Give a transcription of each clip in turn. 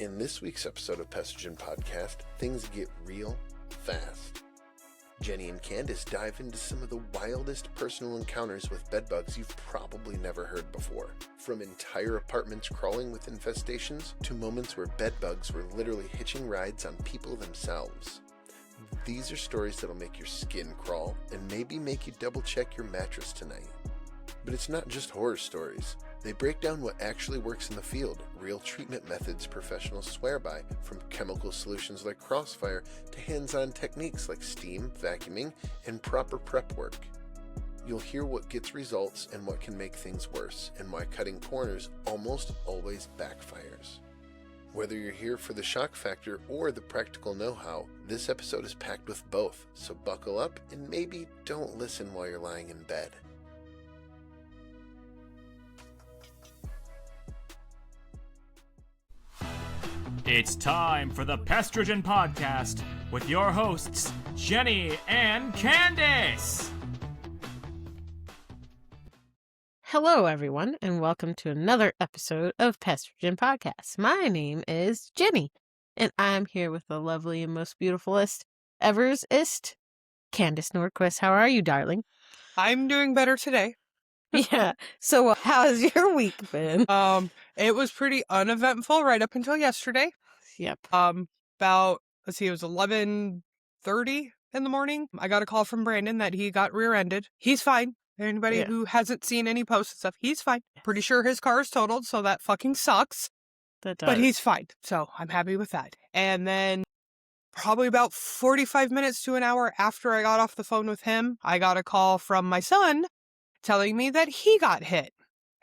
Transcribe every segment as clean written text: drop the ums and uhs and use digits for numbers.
In this week's episode of Pestogen Podcast, things get real fast. Jenny and Kandyce dive into some of the wildest personal encounters with bedbugs you've probably never heard before. From entire apartments crawling with infestations to moments where bedbugs were literally hitching rides on people themselves. These are stories that'll make your skin crawl and maybe make you double check your mattress tonight. But it's not just horror stories. They break down what actually works in the field, real treatment methods professionals swear by, from chemical solutions like Crossfire to hands-on techniques like steam, vacuuming, and proper prep work. You'll hear what gets results and what can make things worse, and why cutting corners almost always backfires. Whether you're here for the shock factor or the practical know-how, this episode is packed with both, so buckle up and maybe don't listen while you're lying in bed. It's time for the Pestogen Podcast with your hosts, Jenny and Kandyce. Hello, everyone, and welcome to another episode of Pestogen Podcast. My name is Jenny, and I'm here with the lovely and most beautifulest ever's-ist, Kandyce Nordquist. How are you, darling? I'm doing better today. Yeah. So, how's your week been? It was pretty uneventful right up until yesterday. Yep. About, it was 11:30 in the morning. I got a call from Brandon that he got rear-ended. He's fine. Anybody who hasn't seen any posts and stuff, he's fine. Pretty sure his car is totaled, so that fucking sucks. That does. But he's fine, so I'm happy with that. And then probably about 45 minutes to an hour after I got off the phone with him, I got a call from my son telling me that he got hit.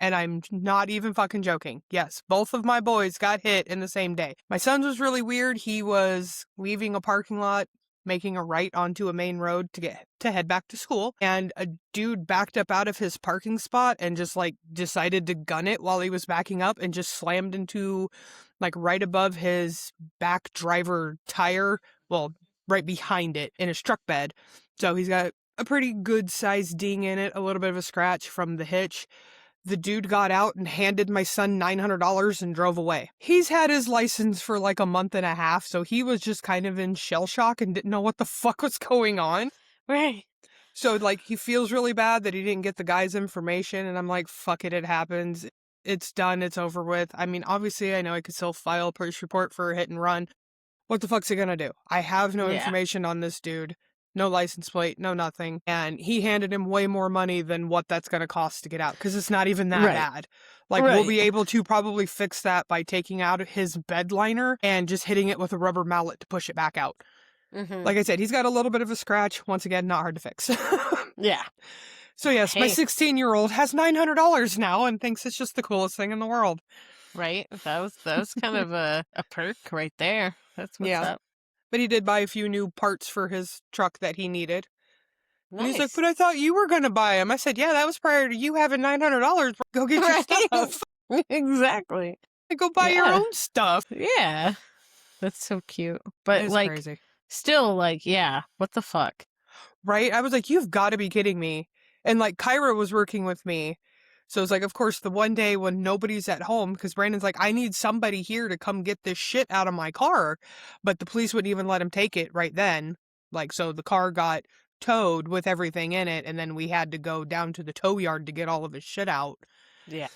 And I'm not even fucking joking. Yes, both of my boys got hit in the same day. My son's was really weird. He was leaving a parking lot, making a right onto a main road to head back to school. And a dude backed up out of his parking spot and just decided to gun it while he was backing up and just slammed into right above his back driver tire. Well, right behind it in his truck bed. So he's got a pretty good sized ding in it, a little bit of a scratch from the hitch. The dude got out and handed my son $900 and drove away. He's had his license for a month and a half, so he was just kind of in shell shock and didn't know what the fuck was going on. Right. So, he feels really bad that he didn't get the guy's information, and I'm like, fuck it, it happens. It's done, it's over with. I mean, obviously, I know I could still file a police report for a hit and run. What the fuck's he gonna do? I have no information on this dude. No license plate, no nothing. And he handed him way more money than what that's going to cost to get out, because it's not even that bad. We'll be able to probably fix that by taking out his bed liner and just hitting it with a rubber mallet to push it back out. Mm-hmm. Like I said, he's got a little bit of a scratch. Once again, not hard to fix. Yeah. So yes, my 16-year-old has $900 now and thinks it's just the coolest thing in the world. Right. That was kind of a perk right there. That's what's up. But he did buy a few new parts for his truck that he needed. Nice. And he's like, but I thought you were going to buy them. I said, yeah, that was prior to you having $900. Go get your stuff. Exactly. Go buy your own stuff. Yeah. That's so cute. But it's crazy. Still what the fuck? Right? I was like, you've got to be kidding me. And Kyra was working with me. So it's of course, the one day when nobody's at home, because Brandon's like, I need somebody here to come get this shit out of my car. But the police wouldn't even let him take it right then. So the car got towed with everything in it. And then we had to go down to the tow yard to get all of his shit out. Yeah.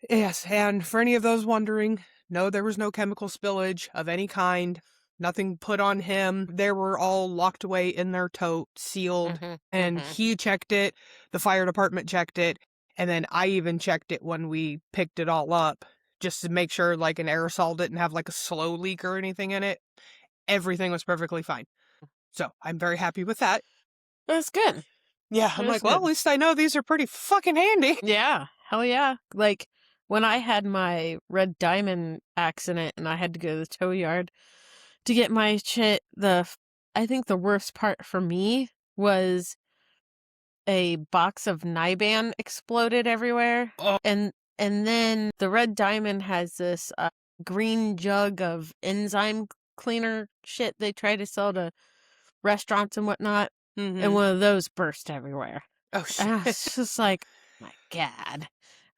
Yes. And for any of those wondering, no, there was no chemical spillage of any kind. Nothing put on him. They were all locked away in their tote, sealed. Mm-hmm. And he checked it. The fire department checked it. And then I even checked it when we picked it all up, just to make sure an aerosol didn't have a slow leak or anything in it. Everything was perfectly fine. So I'm very happy with that. That's good. Yeah, I'm well, at least I know these are pretty fucking handy. Yeah, hell yeah. When I had my red diamond accident and I had to go to the tow yard to get my shit, I think the worst part for me was a box of Niban exploded everywhere. Oh. And then the red diamond has this green jug of enzyme cleaner shit they try to sell to restaurants and whatnot. Mm-hmm. And one of those burst everywhere. Oh, shit. And it's just my God.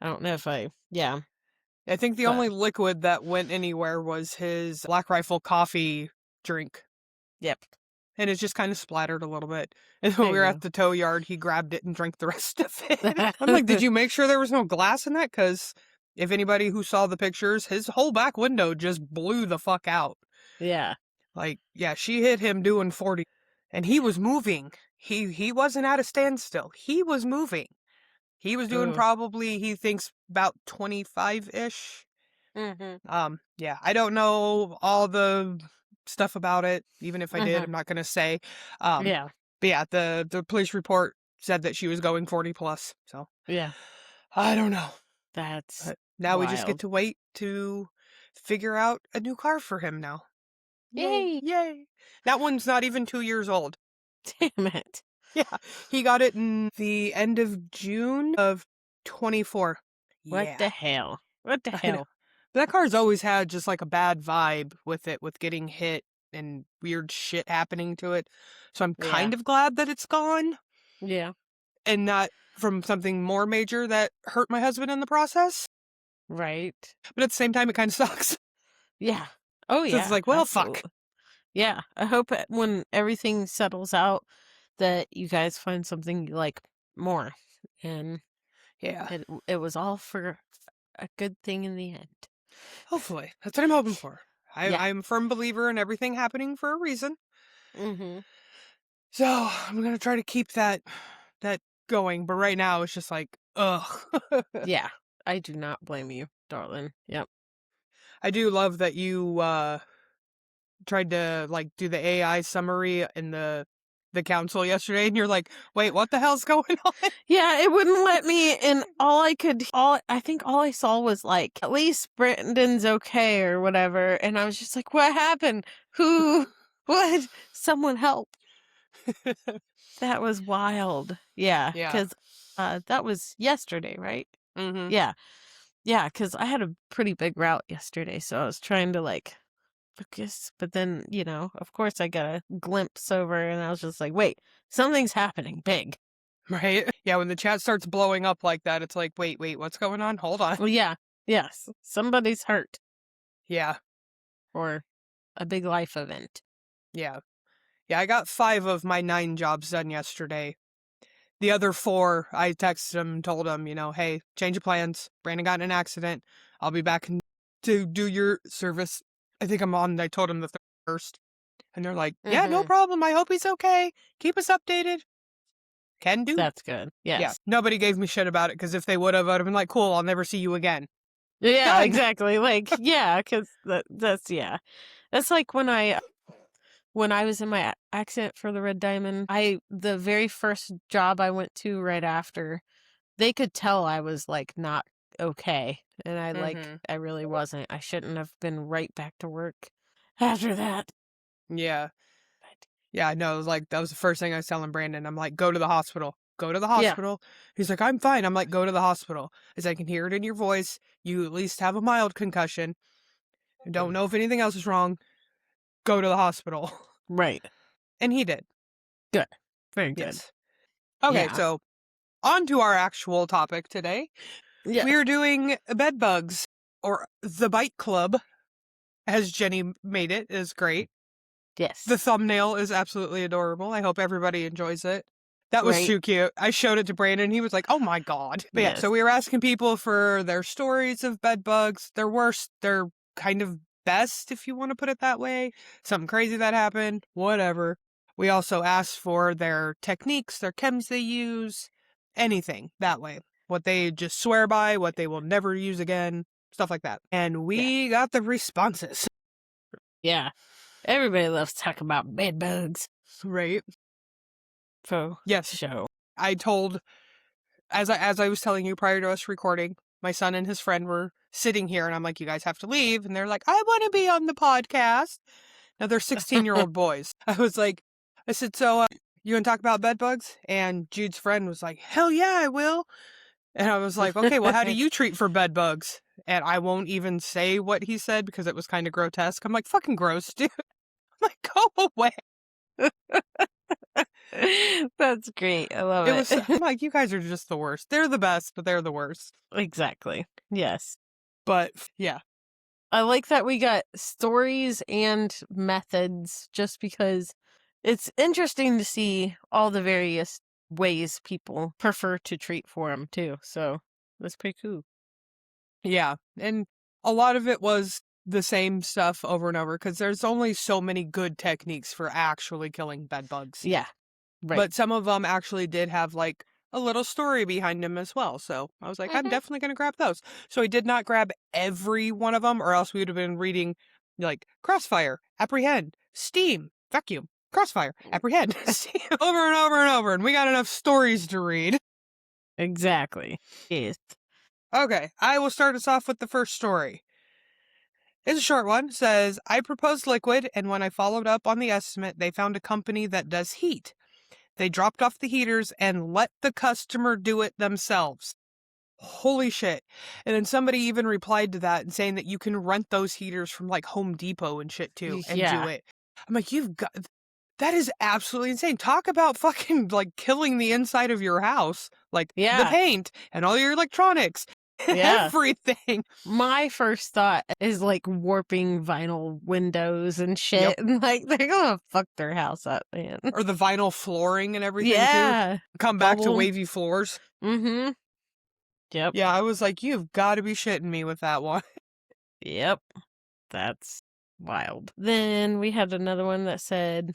I don't know if I think the But- only liquid that went anywhere was his Black Rifle coffee drink. Yep. And it just kind of splattered a little bit. And There when we you were go. at the tow yard, he grabbed it and drank the rest of it. I'm like, did you make sure there was no glass in that? Because if anybody who saw the pictures, his whole back window just blew the fuck out. Yeah. Like, yeah, she hit him doing 40. And he was moving. He wasn't at a standstill. He was moving. He was doing Ooh. probably, he thinks, about 25-ish. Mm-hmm. Yeah, I don't know all the stuff about it. Even if I did, Mhm. I'm not going to say. Yeah. But yeah, the police report said that she was going 40 plus. So Yeah. I don't know. That's But now we just get wild. to wait to figure out a new car for him now. Yay. Yay. That one's not even 2 years old. Damn it. Yeah, he got it in the end of June of 24. What Yeah. the hell? What the I know. hell? That car's always had just like a bad vibe with it, with getting hit and weird shit happening to it. So I'm kind of glad that it's gone Yeah. and not from something more major that hurt my husband in the process. Right. But at the same time, it kind of sucks. Yeah. Oh, So yeah. it's like, well, fuck. absolutely. Yeah. I hope when everything settles out that you guys find something you like more. And Yeah, it was all for a good thing in the end. hopefully. That's what I'm hoping for. Yeah. I'm a firm believer in everything happening for a reason. Mm-hmm. So I'm going to try to keep that going. But right now, it's just like, ugh. Yeah. I do not blame you, darling. Yep. I do love that you tried to like do the AI summary in the council yesterday, and you're like, wait, what the hell's going on? Yeah, it wouldn't let me, and I think all I saw was like, at least Brandon's okay or whatever, and I was just like, what happened? Who? What? Someone help. That was wild. Yeah, Yeah. because that was yesterday, right? Mm-hmm. Yeah. Yeah, because I had a pretty big route yesterday, so I was trying to like focus, but then, of course I got a glimpse over and I was just like, wait, something's happening big. Right? Yeah, when the chat starts blowing up like that, it's like, wait, what's going on? Hold on. Well, yeah, yes, somebody's hurt Yeah, or a big life event. yeah. Yeah, I got 5 of my 9 jobs done yesterday. The other 4, I texted them and told them, hey, change of plans. Brandon got in an accident. I'll be back to do your service. I think I told them the 1st. And they're like, yeah, no Mhm. problem. I hope he's okay. Keep us updated. Can do. That's good. Yes. Yeah, nobody gave me shit about it, because if they would have, I'd have been like, cool, I'll never see you again. Yeah, Done. exactly. Like, yeah, because that's like when I was in my accident for the Red Diamond. The very first job I went to right after, they could tell I was like not okay, and Mhm. I really wasn't. I shouldn't have been right back to work after that. Yeah. But Yeah, I know. Like, that was the first thing I was telling Brandon. I'm like, go to the hospital. Go to the hospital. He's like, I'm fine. I'm like, go to the hospital. As I can hear it in your voice. You at least have a mild concussion. I don't know if anything else is wrong. Go to the hospital. right, And he did. very good. Yes. Okay, Yeah. so on to our actual topic today. Yeah, We're doing bed bugs, or the Bite Club, as Jenny made it, is great. yes, The thumbnail is absolutely adorable. I hope everybody enjoys it. That was Right. too cute. I showed it to Brandon. He was like, oh my God. But yeah, Yes. so we were asking people for their stories of bed bugs, their worst, their kind of best, if you want to put it that way. Something crazy that happened, whatever. We also asked for their techniques, their chems they use, anything that way. What they just swear by, what they will never use again, stuff like that. And we got the responses. yeah. Everybody loves talking about bed bugs. Right? For Yes. show. I told, as I was telling you prior to us recording, my son and his friend were sitting here, and I'm like, you guys have to leave. And they're like, I want to be on the podcast. Now, they're 16-year-old boys. I said, so you want to talk about bed bugs? And Jude's friend was like, hell yeah, I will. And I was like, okay, well, how do you treat for bed bugs? And I won't even say what he said because it was kind of grotesque. I'm like, fucking gross, dude. I'm like, go away. That's great. I love It it. was, I'm like, you guys are just the worst. They're the best, but they're the worst. Exactly. Yes. But yeah. I like that we got stories and methods just because it's interesting to see all the various ways people prefer to treat for them too. So that's pretty cool. Yeah. And a lot of it was the same stuff over and over because there's only so many good techniques for actually killing bed bugs. Yeah. Right. But some of them actually did have like a little story behind them as well. So I was like, I'm definitely going to grab those. So I did not grab every one of them, or else we would have been reading like crossfire, apprehend, steam, vacuum, crossfire, apprehend, steam, over and over and over. And we got enough stories to read. Exactly. Yes. Okay, I will start us off with the first story. It's a short one. It says, I proposed liquid, and when I followed up on the estimate, they found a company that does heat. They dropped off the heaters and let the customer do it themselves. Holy shit. And then somebody even replied to that and saying that you can rent those heaters from like Home Depot and shit too and Yeah. do it. I'm like, that is absolutely insane. Talk about fucking like killing the inside of your house. Like the Yeah. paint and all your electronics. Yeah. Everything. My first thought is like warping vinyl windows and shit. Yep. And like they're gonna fuck their house up, man. Or the vinyl flooring and everything too. Yeah. Come back to Bubble. wavy floors. Mm-hmm. Yep. Yeah, I was like, you've got to be shitting me with that one. Yep. That's wild. Then we had another one that said,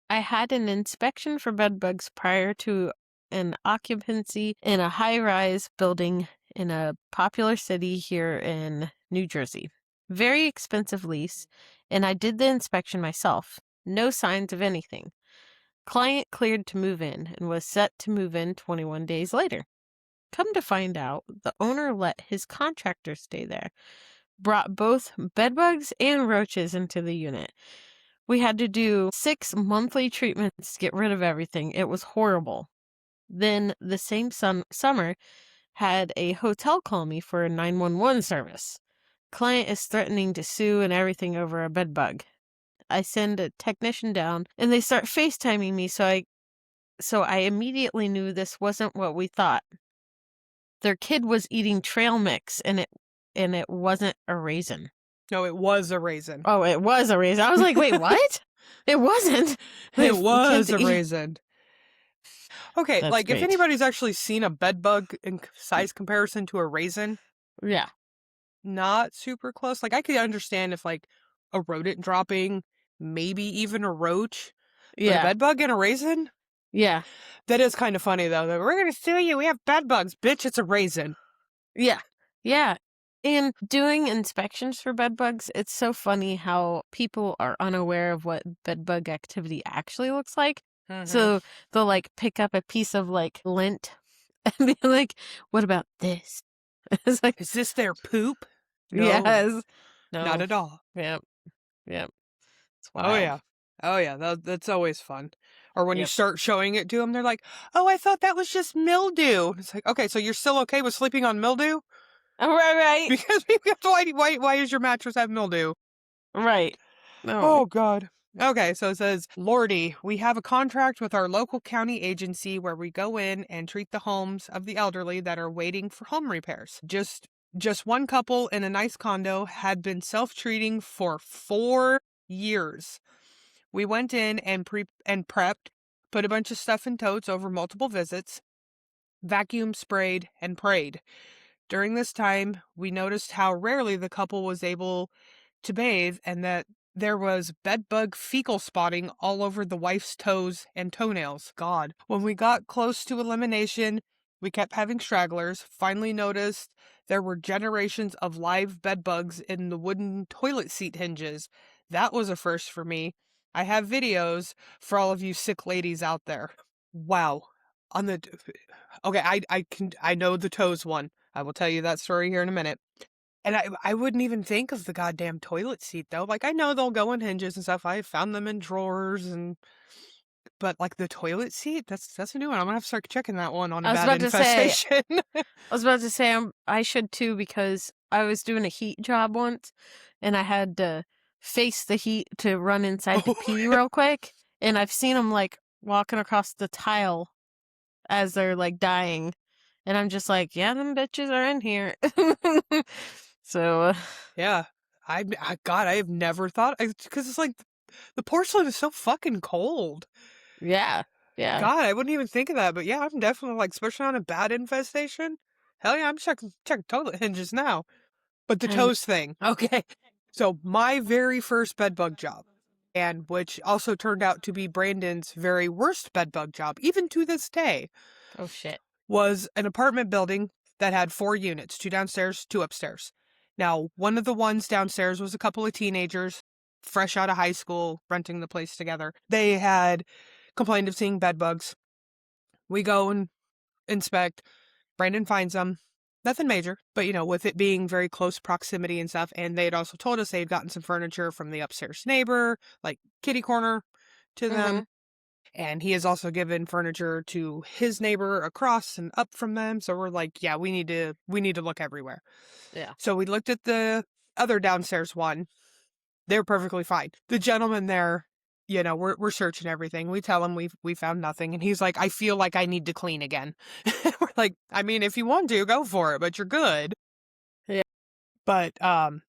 I had an inspection for bed bugs prior to an occupancy in a high-rise building in a popular city here in New Jersey. Very expensive lease, and I did the inspection myself. No signs of anything. Client cleared to move in and was set to move in 21 days later. Come to find out, the owner let his contractor stay there. Brought both bedbugs and roaches into the unit. We had to do 6 monthly treatments to get rid of everything. It was horrible. Then the same summer, had a hotel call me for a 911 service. Client is threatening to sue and everything over a bedbug. I send a technician down and they start FaceTiming me, so I immediately knew this wasn't what we thought. Their kid was eating trail mix and it wasn't a raisin. No, it was a raisin. Oh, it was a raisin. I was like, wait, what? It wasn't. It was a raisin. Okay, That's like great. if anybody's actually seen a bed bug in size comparison to a raisin, Yeah. not super close. Like I could understand if like a rodent dropping, maybe even a roach. But a Yeah. bed bug and a raisin? Yeah. That is kind of funny though. That we're gonna sue you. We have bed bugs, bitch. It's a raisin. Yeah. Yeah. And doing inspections for bed bugs, it's so funny how people are unaware of what bed bug activity actually looks like. So they'll like pick up a piece of like lint and be like, what about this? It's like, is this their poop? No, yes. No. not at all. Yep. Yep. It's Oh wild. yeah. Oh yeah. That's always fun. Or when you Yep. start showing it to them, they're like, "Oh, I thought that was just mildew." It's like, okay, so you're still okay with sleeping on mildew? Oh, right. Because why does your mattress have mildew? Right. No. Oh God. Okay, so it says, Lordy, we have a contract with our local county agency where we go in and treat the homes of the elderly that are waiting for home repairs. Just one couple in a nice condo had been self-treating for 4 years. We went in and prepped, put a bunch of stuff in totes over multiple visits, vacuumed, sprayed, and prayed. During this time, we noticed how rarely the couple was able to bathe and that there was bedbug fecal spotting all over the wife's toes and toenails. God. When we got close to elimination, we kept having stragglers. Finally noticed there were generations of live bedbugs in the wooden toilet seat hinges. That was a first for me. I have videos for all of you sick ladies out there. Wow. Okay, I know the toes one. I will tell you that story here in a minute. And I wouldn't even think of the goddamn toilet seat though. Like I know they'll go in hinges and stuff. I found them in drawers but like the toilet seat, that's a new one. I'm gonna have to start checking that one on a bad infestation. I was about to say I should too because I was doing a heat job once and I had to face the heat to run inside to pee real quick. And I've seen them like walking across the tile as they're like dying. And I'm just like, yeah, them bitches are in here. So, Yeah. God, I have never thought, because it's like the porcelain is so fucking cold. yeah. Yeah. God, I wouldn't even think of that, but yeah, I'm definitely like, especially on a bad infestation. Hell yeah, I'm checking toilet hinges now. But the I know. toes thing, okay. So my very first bedbug job, and which also turned out to be Brandon's very worst bedbug job, even to this day, Oh, shit. was an apartment building that had 4 units, 2 downstairs, 2 upstairs. Now, one of the ones downstairs was a couple of teenagers, fresh out of high school, renting the place together. They had complained of seeing bedbugs. We go and inspect. Brandon finds them. Nothing major, but with it being very close proximity and stuff, and they had also told us they had gotten some furniture from the upstairs neighbor, like kitty corner to them. And he has also given furniture to his neighbor across and up from them. So we're like, yeah, we need to look everywhere. Yeah. So we looked at the other downstairs one. They were perfectly fine. The gentleman there, we're searching everything. We tell him we found nothing, and he's like, I feel like I need to clean again. We're like, I mean, if you want to, go for it, but you're good. Yeah. But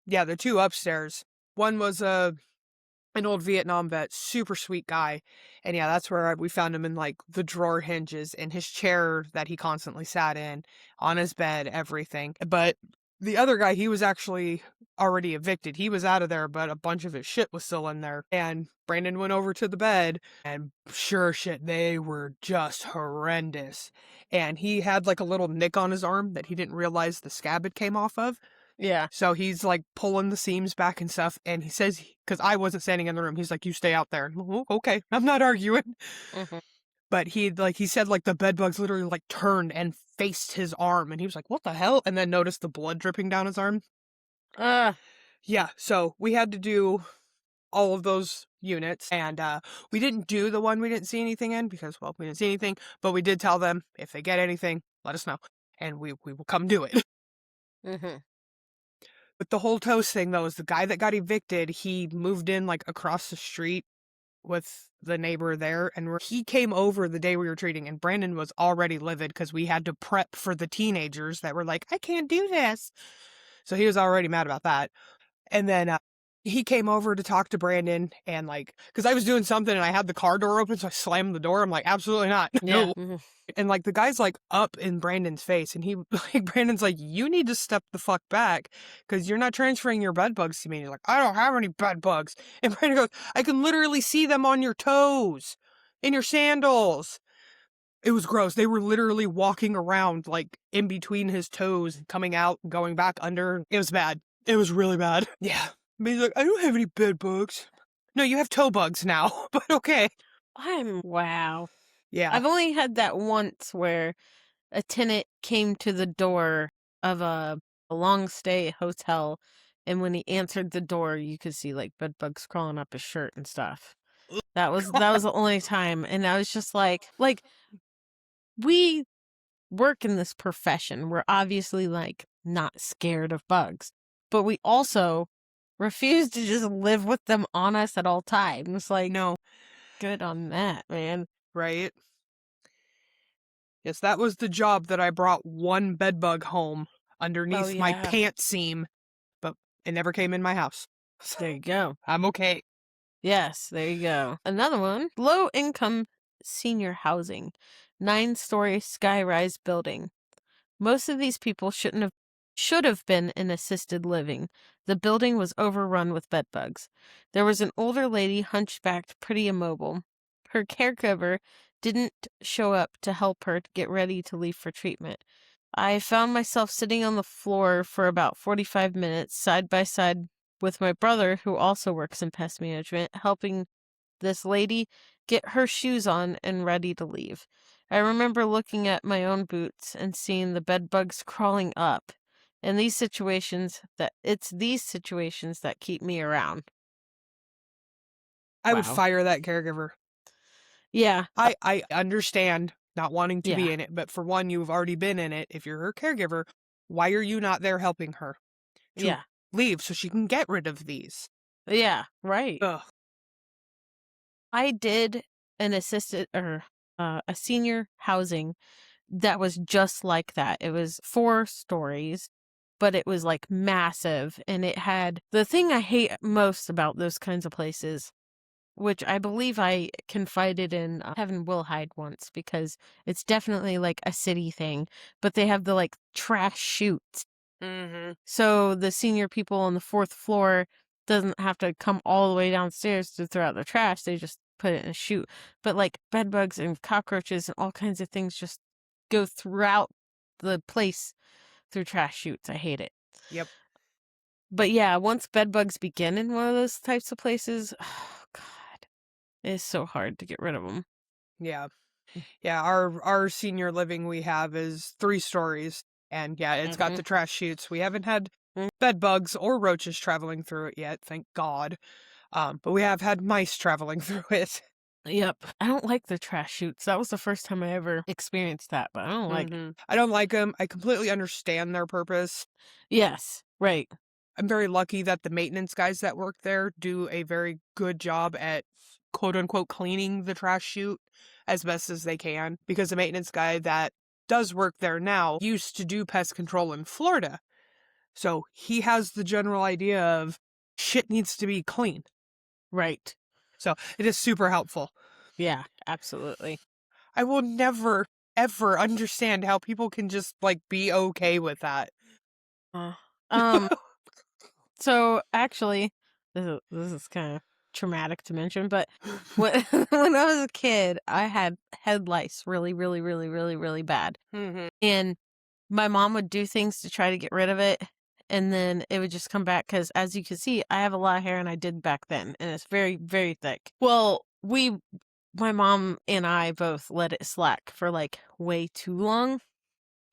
yeah, the 2 upstairs. One was an old Vietnam vet, super sweet guy. And yeah, that's where we found him in like the drawer hinges, in his chair that he constantly sat in, on his bed, everything. But the other guy, he was actually already evicted. He was out of there, but a bunch of his shit was still in there. And Brandon went over to the bed, and sure shit, they were just horrendous. And he had like a little nick on his arm that he didn't realize the scab had came off of. Yeah. So he's like pulling the seams back and stuff. And he says, because I wasn't standing in the room, he's like, you stay out there. Oh, okay, I'm not arguing. But he said like the bed bugs literally like turned and faced his arm. And he was like, what the hell? And then noticed the blood dripping down his arm. Yeah. So we had to do all of those units. And we didn't do the one we didn't see anything in because, well, we didn't see anything. But we did tell them, if they get anything, let us know. And we will come do it. But the whole toast thing, though, is the guy that got evicted, he moved in, like, across the street with the neighbor there, and he came over the day we were treating, and Brandon was already livid because we had to prep for the teenagers that were like, I can't do this. So he was already mad about that. And then he came over to talk to Brandon, and, like, because I was doing something, and I had the car door open, so I slammed the door. I'm like, absolutely not. Yeah. No. And, like, the guy's, like, up in Brandon's face, and Brandon's like, you need to step the fuck back, because you're not transferring your bed bugs to me. And he's like, I don't have any bed bugs. And Brandon goes, I can literally see them on your toes, in your sandals. It was gross. They were literally walking around, like, in between his toes, coming out, going back under. It was bad. It was really bad. Yeah. But he's like, I don't have any bed bugs. No, you have toe bugs now, but okay. Wow. Yeah. I've only had that once where a tenant came to the door of a long stay hotel, and when he answered the door, you could see like bed bugs crawling up his shirt and stuff. That was the only time, and I was just like we work in this profession. We're obviously like not scared of bugs, but we also refuse to just live with them on us at all times. Like, No. good on that, man. Right? Yes, that was the job that I brought one bed bug home underneath my yeah. pants seam, but it never came in my house. There you go. I'm okay. Yes, there you go. Another one, low-income senior housing, 9-story sky-rise building. Most of these people should have been in assisted living. The building was overrun with bed bugs. There was an older lady, hunchbacked, pretty immobile. Her caregiver didn't show up to help her to get ready to leave for treatment. I found myself sitting on the floor for about 45 minutes, side by side with my brother, who also works in pest management, helping this lady get her shoes on and ready to leave. I remember looking at my own boots and seeing the bed bugs crawling up. And these situations that keep me around. I would Wow. fire that caregiver. Yeah. I understand not wanting to be Yeah. in it, but for one, you've already been in it. If you're her caregiver, why are you not there helping her to Yeah. leave so she can get rid of these? Yeah. Right. Ugh. I did an assisted or a senior housing that was just like that. It was 4 stories. but it was like massive. And it had the thing I hate most about those kinds of places, which I believe I confided in Kevin Wilhide once, because it's definitely like a city thing, but they have the like trash chutes. Mm-hmm. So the senior people on the 4th floor doesn't have to come all the way downstairs to throw out their trash. They just put it in a chute. But like bed bugs and cockroaches and all kinds of things just go throughout the place through trash chutes. I hate it. Yep. But yeah, once bed bugs begin in one of those types of places, oh God, it's so hard to get rid of them. Yeah. Yeah, our senior living we have is 3 stories, and yeah, it's got the trash chutes. We haven't had bed bugs or roaches traveling through it yet, thank God. But we have had mice traveling through it. Yep. I don't like the trash chutes. That was the first time I ever experienced that, but I don't like it. I don't like them. I completely understand their purpose. Yes, right. I'm very lucky that the maintenance guys that work there do a very good job at quote unquote cleaning the trash chute as best as they can, because the maintenance guy that does work there now used to do pest control in Florida. So he has the general idea of shit needs to be clean. Right. So it is super helpful. Yeah, absolutely. I will never, ever understand how people can just like be okay with that. So actually, this is kind of traumatic to mention, but when when I was a kid, I had head lice really, really, really, really, really bad. And my mom would do things to try to get rid of it, and then it would just come back because, as you can see, I have a lot of hair, and I did back then, and it's very, very thick. Well, my mom and I both let it slack for like way too long,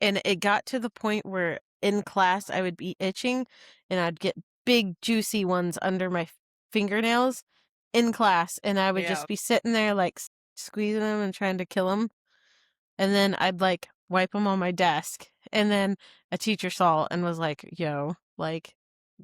and it got to the point where in class I would be itching, and I'd get big juicy ones under my fingernails in class, and I would Yeah. just be sitting there like squeezing them and trying to kill them. And then I'd like wipe them on my desk. And then a teacher saw and was like, yo, like,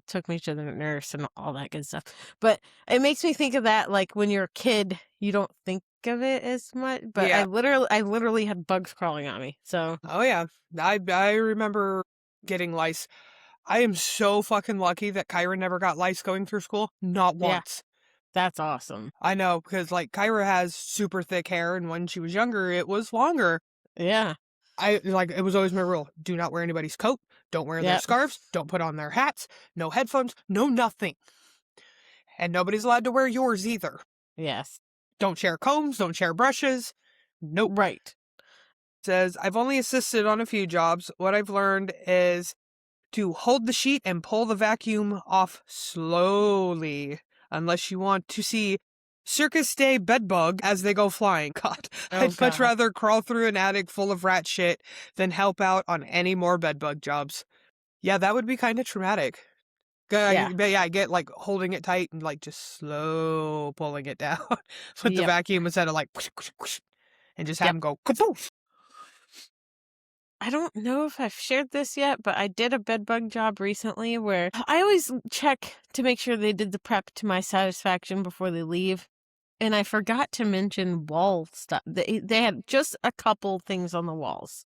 took me to the nurse and all that good stuff. But it makes me think of that, like when you're a kid, you don't think of it as much. But Yeah. I literally had bugs crawling on me. So Oh yeah. I remember getting lice. I am so fucking lucky that Kyra never got lice going through school. Not Yeah. once. That's awesome. I know, because like Kyra has super thick hair, and when she was younger, it was longer. Yeah. It was always my rule: do not wear anybody's coat, don't wear their Yep. scarves, don't put on their hats, no headphones, no nothing, and nobody's allowed to wear yours either. Yes. Don't share combs, don't share brushes. Nope. Right. Says I've only assisted on a few jobs. What I've learned is to hold the sheet and pull the vacuum off slowly, unless you want to see Circus Day bedbug as they go flying. God, Oh, I'd much God. rather crawl through an attic full of rat shit than help out on any more bedbug jobs. Yeah, that would be kind of traumatic. Yeah. But yeah, I get like holding it tight and like just slow pulling it down with the Yep. vacuum instead of like whoosh, whoosh, whoosh, and just have Yep. them go kapoof. I don't know if I've shared this yet, but I did a bedbug job recently where I always check to make sure they did the prep to my satisfaction before they leave. And I forgot to mention wall stuff. They had just a couple things on the walls.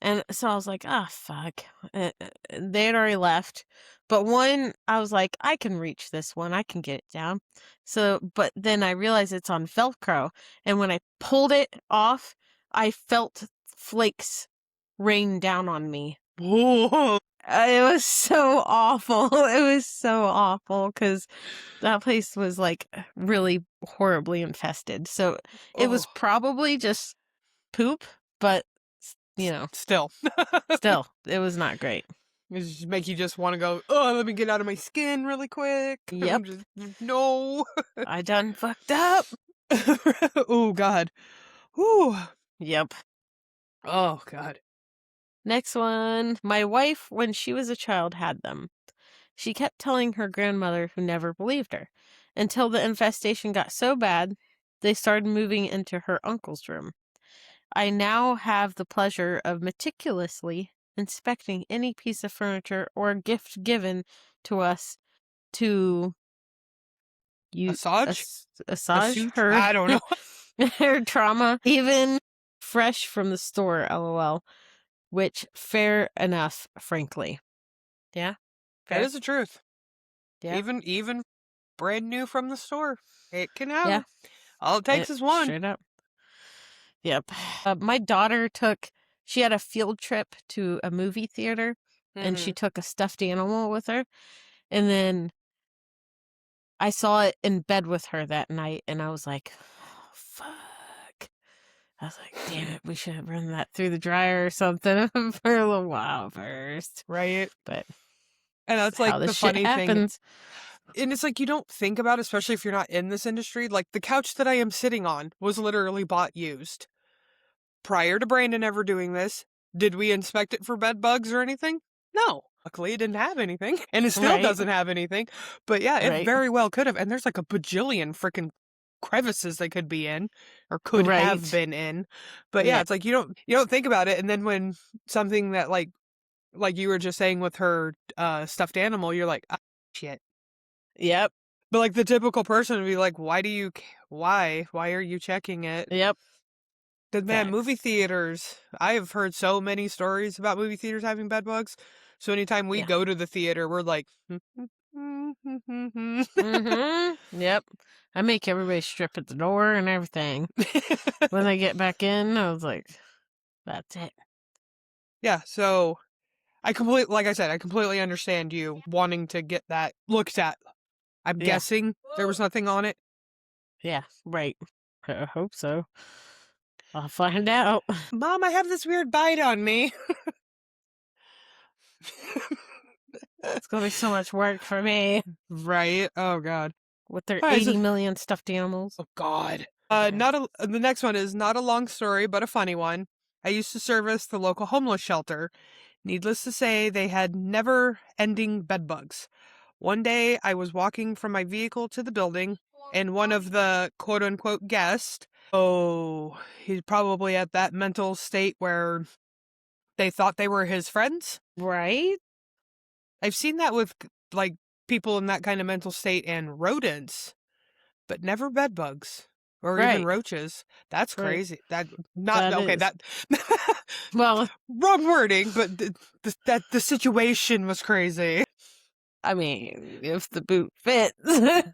And so I was like, ah, fuck. They had already left. But one, I was like, I can reach this one. I can get it down. So, but then I realized it's on Velcro. And when I pulled it off, I felt flakes rain down on me. Whoa. It was so awful. It was so awful because that place was like really horribly infested. So it was probably just poop, but you know, Still. still, it was not great. It just make you just want to go, oh, let me get out of my skin really quick. Yep. No. I done fucked up. Oh, God. Whew. Yep. Oh, God. Next one. My wife, when she was a child, had them. She kept telling her grandmother, who never believed her, until the infestation got so bad, they started moving into her uncle's room. I now have the pleasure of meticulously inspecting any piece of furniture or gift given to us to assuage her, I don't know. her trauma, even fresh from the store, lol. Which, fair enough, frankly. Yeah. That Fair. is the truth. Yeah. Even brand new from the store, it can Yeah. happen. All it takes is one. Straight up. Yep. My daughter she had a field trip to a movie theater, and she took a stuffed animal with her. And then I saw it in bed with her that night, and I was like, oh, fuck. I was like, damn it, we should have run that through the dryer or something for a little while first. Right. But And that's like how the this shit funny thing. happens. And it's like you don't think about, especially if you're not in this industry, like the couch that I am sitting on was literally bought used. Prior to Brandon ever doing this, did we inspect it for bed bugs or anything? No. Luckily, it didn't have anything, and it still Right. doesn't have anything. But yeah, it Right. very well could have. And there's like a bajillion freaking crevices they could be in, or could have Right. been in. But yeah, Yeah. it's like you don't think about it, and then when something that like you were just saying with her stuffed animal, you're like, ah, shit. Yep. But like the typical person would be like, why are you checking it? Yep. Because man, Facts. movie theaters, I have heard so many stories about movie theaters having bed bugs. So anytime we Yeah. go to the theater, we're like, Yep. I make everybody strip at the door and everything. When they get back in, I was like, that's it. Yeah, so like I said, I completely understand you wanting to get that looked at. I'm Yeah. guessing there was nothing on it. Yeah, right. I hope so. I'll find out. Mom, I have this weird bite on me. It's gonna be so much work for me Right? Oh God. with their All right, 80 million stuffed animals. Oh God. Okay. The next one is not a long story, but a funny one. I used to service the local homeless shelter. Needless to say, they had never-ending bed bugs. One day, I was walking from my vehicle to the building, and one of the quote-unquote guests, he's probably at that mental state where they thought they were his friends. Right? I've seen that with, like, people in that kind of mental state and rodents, but never bed bugs or even Right. roaches. That's Right. crazy. That not That okay. is. That Well, wrong wording, but the situation was crazy. I mean, if the boot fits.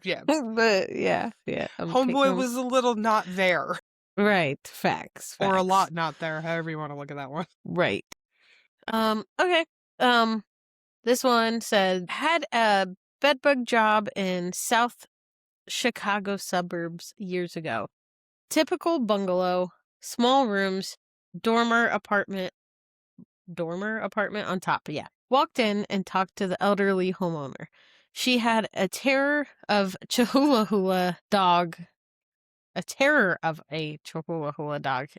Yeah. But yeah. I'm Homeboy thinking- was a little not there, Right. Facts. or a facts. lot not there. However you want to look at that one. Right. Okay. This one said, had a bedbug job in South Chicago suburbs years ago. Typical bungalow, small rooms, dormer apartment on top. Yeah. Walked in and talked to the elderly homeowner. She had a terror of a Chihuahua dog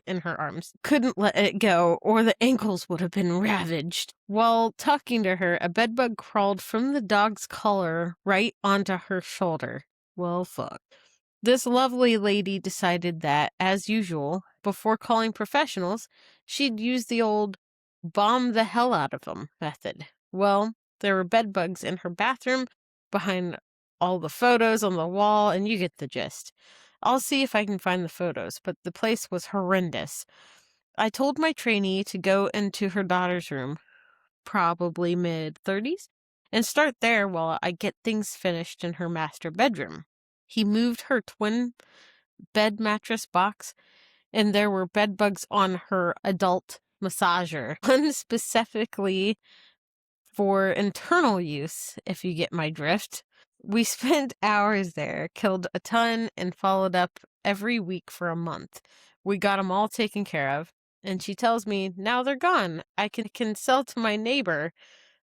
in her arms. Couldn't let it go, or the ankles would have been ravaged. While talking to her, a bedbug crawled from the dog's collar right onto her shoulder. Well, fuck. This lovely lady decided that, as usual, before calling professionals, she'd use the old bomb the hell out of them method. Well, there were bedbugs in her bathroom, behind all the photos on the wall, and you get the gist. I'll see if I can find the photos, but the place was horrendous. I told my trainee to go into her daughter's room, probably mid-30s, and start there while I get things finished in her master bedroom. He moved her twin bed mattress box, and there were bed bugs on her adult massager, one specifically for internal use, if you get my drift. We spent hours there, killed a ton, and followed up every week for a month. We got them all taken care of, and she tells me, now they're gone. I can sell to my neighbor.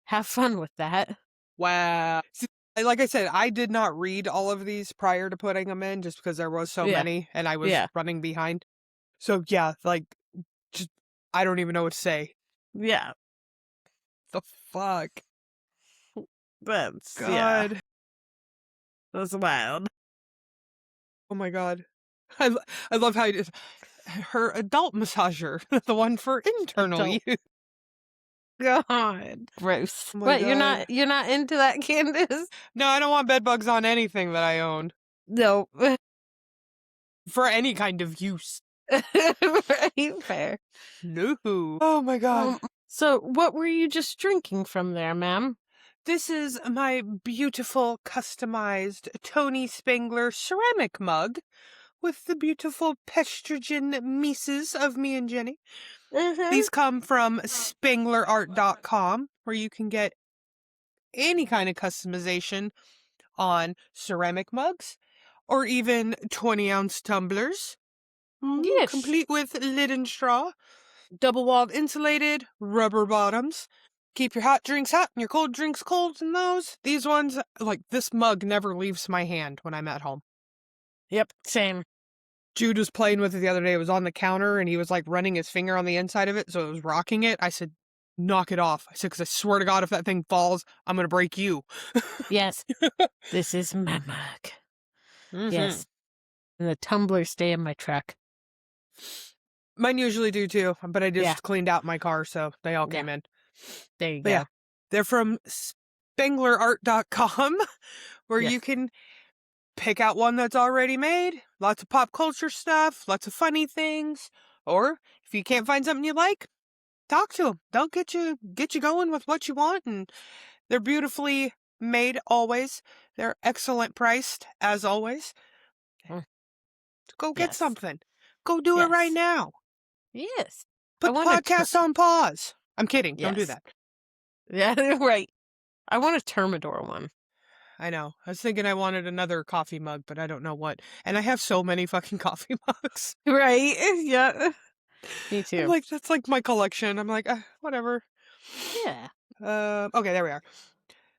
Have fun with that. Wow. See, like I said, I did not read all of these prior to putting them in, just because there was so Yeah. many, and I was Yeah. running behind. So yeah, like, just I don't even know what to say. Yeah, The fuck, that's God. yeah, that's wild. Oh my God. I love how you did her adult massager, the one for internal Adult. use. God, gross. Oh my What, God. you're not into that, Kandyce? No, I don't want bed bugs on anything that I own No. for any kind of use. Right, fair. No. Oh my God. So, what were you just drinking from there, ma'am? This is my beautiful customized Tony Spangler ceramic mug with the beautiful pestrogen Mises of me and Jenny. These come from spanglerart.com, where you can get any kind of customization on ceramic mugs or even 20-ounce tumblers. Yes. Complete with lid and straw, double-walled insulated, rubber bottoms. Keep your hot drinks hot and your cold drinks cold in those. These ones, like this mug never leaves my hand when I'm at home. Yep, same. Jude was playing with it the other day. It was on the counter and he was like running his finger on the inside of it, so it was rocking it. I said, knock it off. I said, because I swear to God, if that thing falls, I'm going to break you. Yes. This is my mug. Mhm. Yes. And the tumblers stay in my truck. Mine usually do too, but I just Yeah. cleaned out my car, so they all came in. There you But go. yeah, they're from spanglerart.com, where Yes. you can pick out one that's already made. Lots of pop culture stuff, lots of funny things. Or if you can't find something you like, talk to them. They'll get you going with what you want, and they're beautifully made always. They're excellent priced as always. Mm. Go get Yes. something. Go do it right Yes. now. Yes. Put the wanna podcast on pause. I'm kidding. Don't do Yes. that. Yeah, right. I want a Termidor one. I know. I was thinking I wanted another coffee mug, but I don't know what. And I have so many fucking coffee mugs. Right? Yeah. Me I'm too. like, that's like my collection. I'm like, whatever. Yeah. Okay, there we are.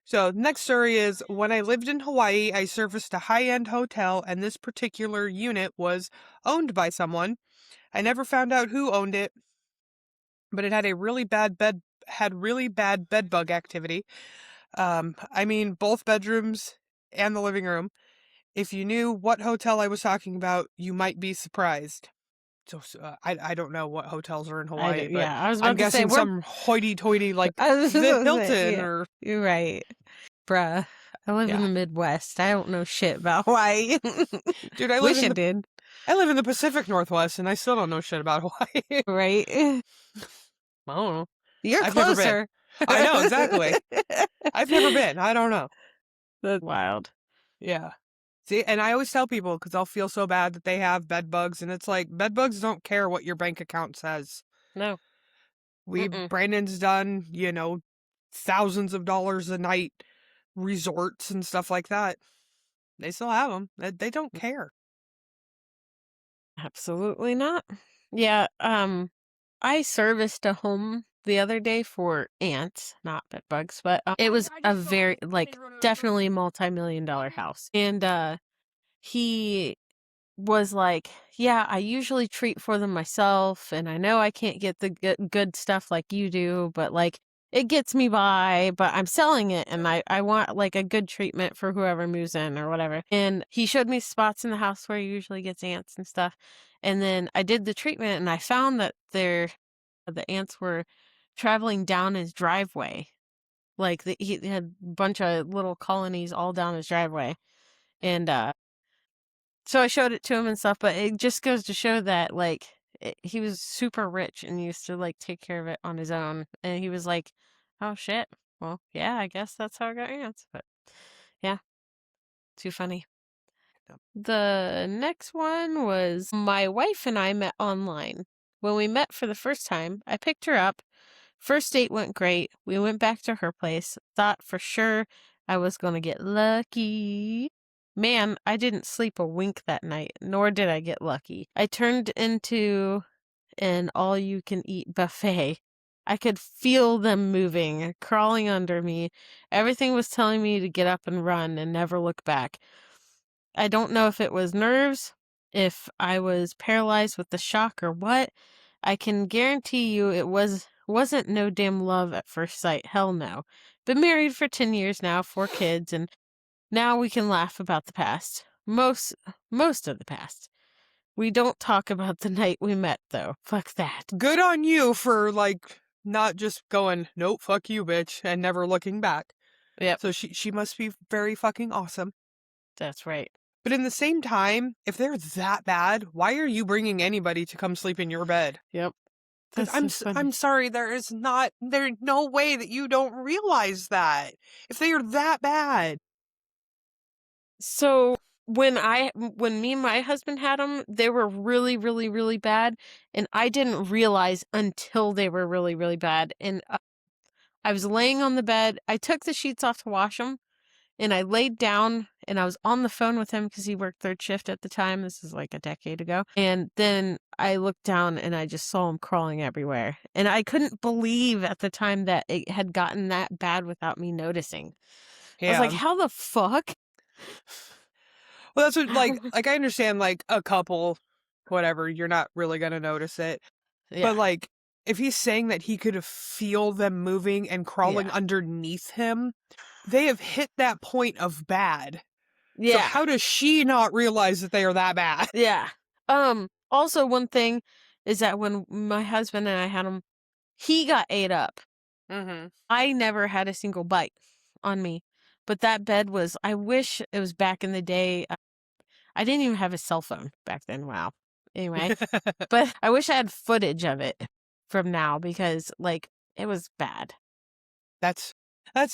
So, next story is, when I lived in Hawaii, I serviced a high-end hotel, and this particular unit was owned by someone. I never found out who owned it, but it had really bad bed bug activity. I mean, both bedrooms and the living room. If you knew what hotel I was talking about, you might be surprised. So, I don't know what hotels are in Hawaii, but I was I'm about to say guessing some hoity-toity like I was the about to say, Hilton yeah. or You're right. Bruh. I live in Yeah. the Midwest. I don't know shit about Hawaii. dude. I Wish I live did. in the Pacific Northwest, and I still don't know shit about Hawaii. Right? I don't know. You're I've never been. closer. I know, exactly. I've never been. I don't know. That's wild. Yeah. See, and I always tell people, because I'll feel so bad that they have bed bugs, and it's like, bed bugs don't care what your bank account says. No. Mm-mm. Brandon's done, thousands of dollars a night resorts and stuff like that. They still have them. They don't care. Absolutely not. Yeah, I serviced a home the other day for ants, not bed bugs, but it was a very, definitely multi-million-dollar house. And he was like, yeah, I usually treat for them myself, and I know I can't get the good stuff like you do, but it gets me by, but I'm selling it, and I want a good treatment for whoever moves in or whatever. And he showed me spots in the house where he usually gets ants and stuff. And then I did the treatment, and I found that the ants were traveling down his driveway. He had a bunch of little colonies all down his driveway. And so I showed it to him and stuff, but it just goes to show that he was super rich and used to take care of it on his own. And he was like, oh shit. Well, yeah, I guess that's how I got ants. But yeah, too funny. The next one was, my wife and I met online. When we met for the first time, I picked her up. First date went great. We went back to her place. Thought for sure I was going to get lucky. Man, I didn't sleep a wink that night, nor did I get lucky. I turned into an all-you-can-eat buffet. I could feel them moving, crawling under me. Everything was telling me to get up and run and never look back. I don't know if it was nerves, if I was paralyzed with the shock, or what. I can guarantee you it wasn't no damn love at first sight. Hell no. Been married for 10 years now, 4 kids, and now we can laugh about the past. Most of the past. We don't talk about the night we met, though. Fuck that. Good on you for not just going, nope, fuck you, bitch, and never looking back. Yep. So she must be very fucking awesome. That's right. But in the same time, if they're that bad, why are you bringing anybody to come sleep in your bed? Yep. That's so funny. I'm sorry, there's no way that you don't realize that. If they are that bad. So when me and my husband had them, they were really, really, really bad, and I didn't realize until they were really, really bad. And I was laying on the bed. I took the sheets off to wash them, and I laid down, and I was on the phone with him because he worked third shift at the time. This is like a decade ago. And then I looked down, and I just saw him crawling everywhere. And I couldn't believe at the time that it had gotten that bad without me noticing. I was like, how the fuck? Well, that's what, like I understand, like, a couple, whatever, you're not really gonna notice it. Yeah. But, like, if he's saying that he could feel them moving and crawling underneath him, they have hit that point of bad. Yeah. So how does she not realize that they are that bad? Yeah. Also, one thing is that when my husband and I had him, he got ate up. Mm-hmm. I never had a single bite on me. But that bed was, I wish it was back in the day. I didn't even have a cell phone back then. Wow. Anyway, but I wish I had footage of it from now because, like, it was bad. That's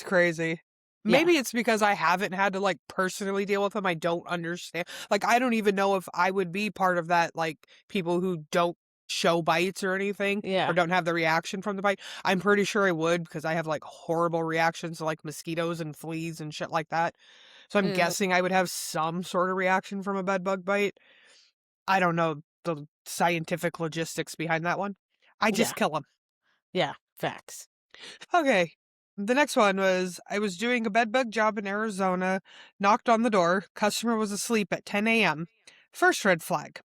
crazy. Maybe it's because I haven't had to, like, personally deal with them. I don't understand. Like, I don't even know if I would be part of that, like, people who don't show bites or anything. Yeah. Or don't have the reaction from the bite. I'm pretty sure I would because I have, like, horrible reactions to, like, mosquitoes and fleas and shit like that. So I'm guessing I would have some sort of reaction from a bed bug bite. I don't know the scientific logistics behind that one. I just kill them. Yeah, facts. Okay. The next one was, I was doing a bedbug job in Arizona, knocked on the door, customer was asleep at 10 a.m. First red flag.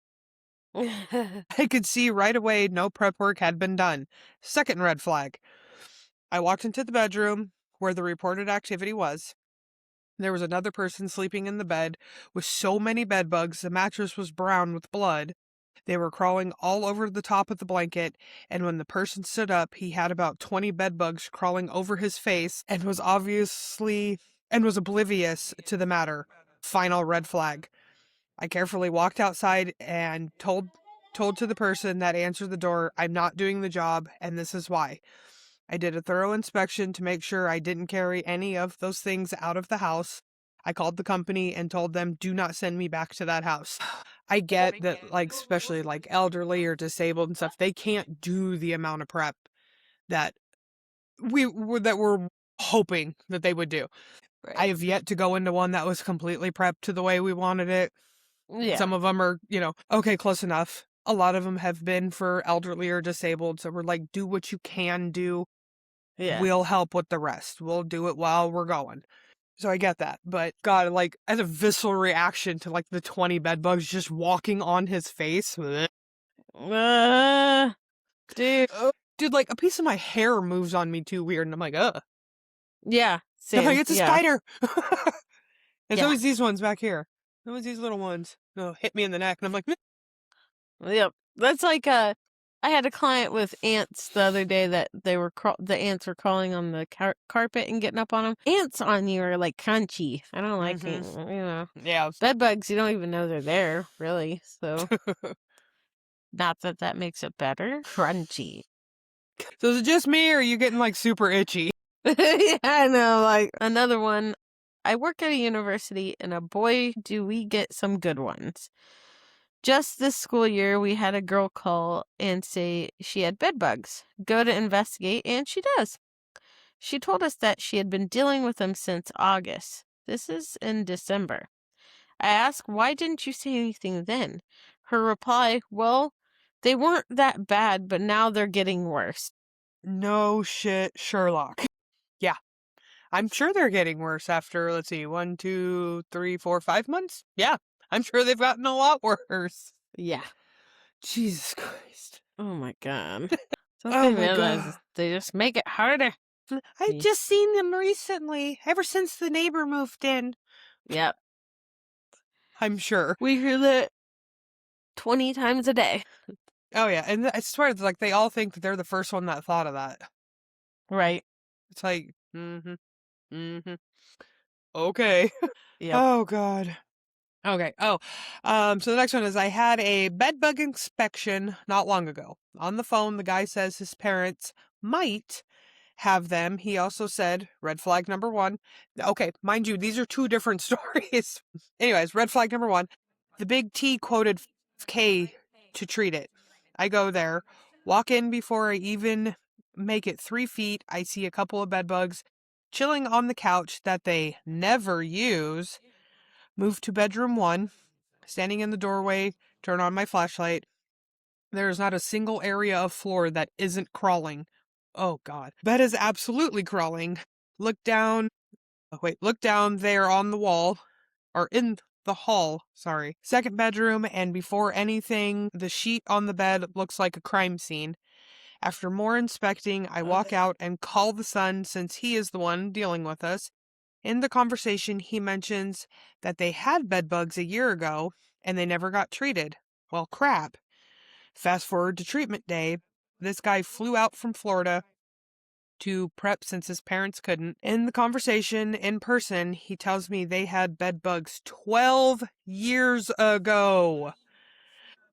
I could see right away no prep work had been done. Second red flag. I walked into the bedroom where the reported activity was. There was another person sleeping in the bed with so many bed bugs, the mattress was brown with blood. They were crawling all over the top of the blanket, and when the person stood up, he had about 20 bed bugs crawling over his face and was oblivious to the matter. Final red flag. I carefully walked outside and told to the person that answered the door, I'm not doing the job, and this is why. I did a thorough inspection to make sure I didn't carry any of those things out of the house. I called the company and told them, do not send me back to that house. I get that, like, especially like elderly or disabled and stuff, they can't do the amount of prep that we're hoping that they would do. Right. I have yet to go into one that was completely prepped to the way we wanted it. Yeah. Some of them are, okay, close enough. A lot of them have been for elderly or disabled. So we're like, do what you can do. Yeah. We'll help with the rest. We'll do it while we're going. So I get that. But God, like, as a visceral reaction to like the 20 bed bugs just walking on his face. Dude. Dude, like a piece of my hair moves on me too weird. And I'm like, ugh. Yeah. I'm like, it's a spider. It's Yeah. always these ones back here. Always these little ones. They'll hit me in the neck. And I'm like, Yep. That's like I had a client with ants the other day that the ants were crawling on the carpet and getting up on them. Ants on you are like crunchy. I don't like it, Yeah. Bed bugs, you don't even know they're there, really. So, not that makes it better. Crunchy. So is it just me or are you getting like super itchy? Yeah, I know. Like another one. I work at a university, and boy, do we get some good ones. Just this school year, we had a girl call and say she had bed bugs. Go to investigate, and she does. She told us that she had been dealing with them since August. This is in December. I asked, why didn't you say anything then? Her reply, well, they weren't that bad, but now they're getting worse. No shit, Sherlock. Yeah. I'm sure they're getting worse after, let's see, 1, 2, 3, 4, 5 months? Yeah. I'm sure they've gotten a lot worse. Yeah. Jesus Christ. Oh my God. Oh Something my realizes God. they just make it harder. I've just seen them recently, ever since the neighbor moved in. Yep. I'm sure. We hear that 20 times a day. Oh yeah, and I swear, it's like they all think that they're the first one that thought of that. Right. It's like, okay. Yep. Oh God. Okay. Oh, so the next one is I had a bed bug inspection not long ago. On the phone, the guy says his parents might have them. He also said, red flag number one. Okay, mind you, these are two different stories. Anyways, red flag number one. The big T quoted K to treat it. I go there, walk in before I even make it 3 feet. I see a couple of bed bugs chilling on the couch that they never use. Move to bedroom 1, standing in the doorway, turn on my flashlight. There is not a single area of floor that isn't crawling. Oh God. Bed is absolutely crawling. Look down. Look down there on the wall, or in the hall, sorry. Second bedroom, and before anything, the sheet on the bed looks like a crime scene. After more inspecting, I walk out and call the son since he is the one dealing with us. In the conversation, he mentions that they had bed bugs a year ago and they never got treated. Well, crap. Fast forward to treatment day. This guy flew out from Florida to prep since his parents couldn't. In the conversation in person, he tells me they had bed bugs 12 years ago.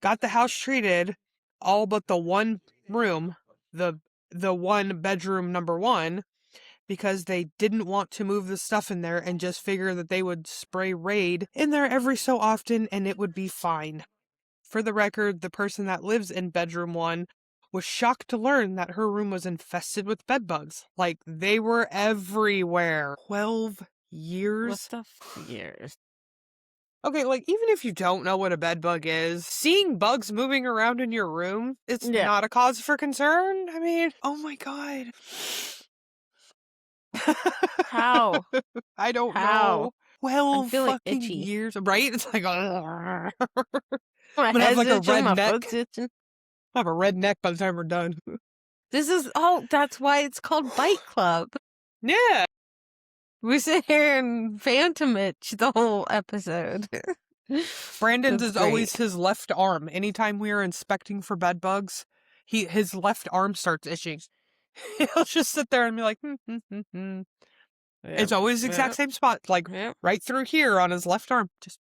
Got the house treated, all but the one room, the one bedroom number 1, because they didn't want to move the stuff in there and just figure that they would spray Raid in there every so often and it would be fine. For the record, the person that lives in bedroom 1 was shocked to learn that her room was infested with bed bugs. Like, they were everywhere. 12 years? What the years? Okay, like, even if you don't know what a bed bug is, seeing bugs moving around in your room, it's not a cause for concern. I mean, oh my God. How? I don't How? know. 12 feeling fucking itchy. years, right? It's like, I'm My gonna have head's like a itching, red my neck. foot's itching. I'll have a red neck by the time we're done. That's why it's called Bite Club. Yeah. We sit here and phantom itch the whole episode. Brandon's That's is always his left arm. Anytime we are inspecting for bed bugs, his left arm starts itching. He'll just sit there and be like, Yep, It's always the exact same spot, like yep. right through here on his left arm. Just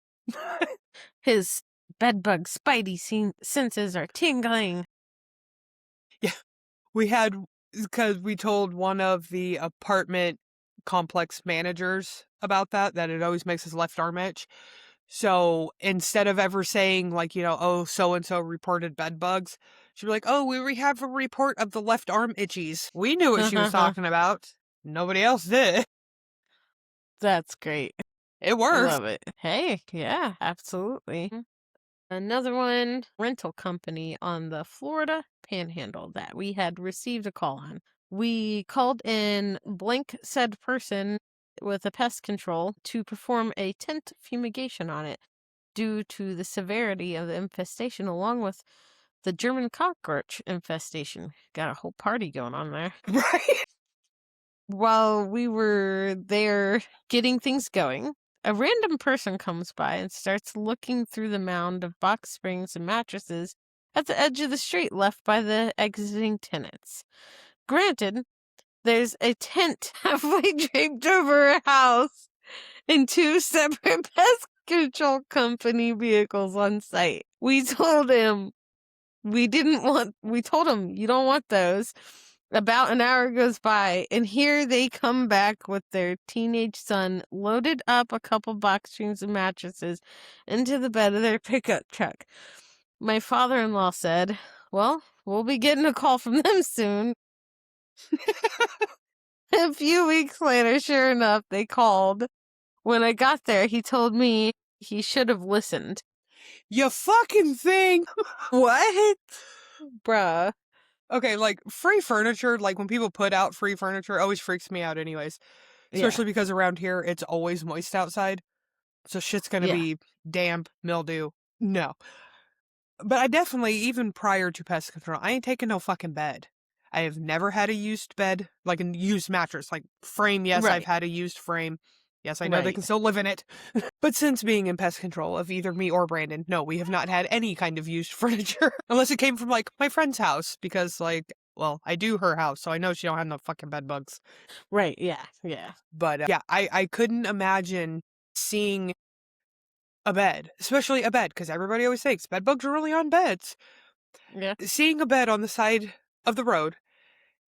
His bedbug spidey senses are tingling. we had, because we told one of the apartment complex managers about that it always makes his left arm itch. So instead of ever saying like, oh, so-and-so reported bed bugs, she'd be like, oh, we have a report of the left arm itchies. We knew what she was talking about. Nobody else did. That's great. It I works. love it. Hey, yeah, absolutely. Another one, rental company on the Florida Panhandle that we had received a call on. We called in blank said person with a pest control to perform a tent fumigation on it due to the severity of the infestation along with the German cockroach infestation. Got a whole party going on there. Right. While we were there getting things going, a random person comes by and starts looking through the mound of box springs and mattresses at the edge of the street left by the exiting tenants. Granted, there's a tent halfway draped over a house and 2 separate pest control company vehicles on site. We told him you don't want those. About an hour goes by, and here they come back with their teenage son, loaded up a couple box springs and mattresses into the bed of their pickup truck. My father-in-law said, well, we'll be getting a call from them soon. A few weeks later, sure enough, they called. When I got there, he told me he should have listened. You fucking think? What? Bruh. Okay, like, free furniture, like, when people put out free furniture, always freaks me out anyways. Especially because around here, it's always moist outside. So shit's gonna be damp, mildew. No. But I definitely, even prior to pest control, I ain't taking no fucking bed. I have never had a used bed, like a used mattress. Like, frame, yes, Right. I've had a used frame. Yes, I know they Right. can still live in it. But since being in pest control of either me or Brandon, no, we have not had any kind of used furniture. Unless it came from, like, my friend's house. Because, like, well, I do her house, so I know she don't have no fucking bed bugs. Right, yeah. But, yeah, I couldn't imagine seeing a bed, especially a bed, because everybody always thinks bed bugs are really on beds. Yeah. Seeing a bed on the side of the road,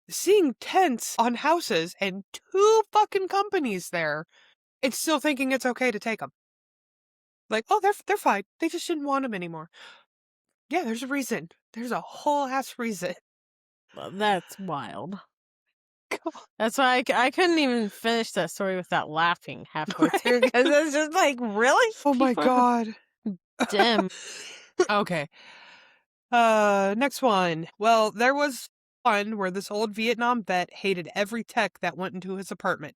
seeing tents on houses and 2 fucking companies there, and still thinking it's okay to take them. Like, oh, they're fine. They just didn't want them anymore. Yeah, there's a reason. There's a whole ass reason. Well, that's wild. That's why I couldn't even finish that story without laughing halfway through, because it's just like, really? Oh my People- god. Damn. Okay. Next one. Well, there was one where this old Vietnam vet hated every tech that went into his apartment.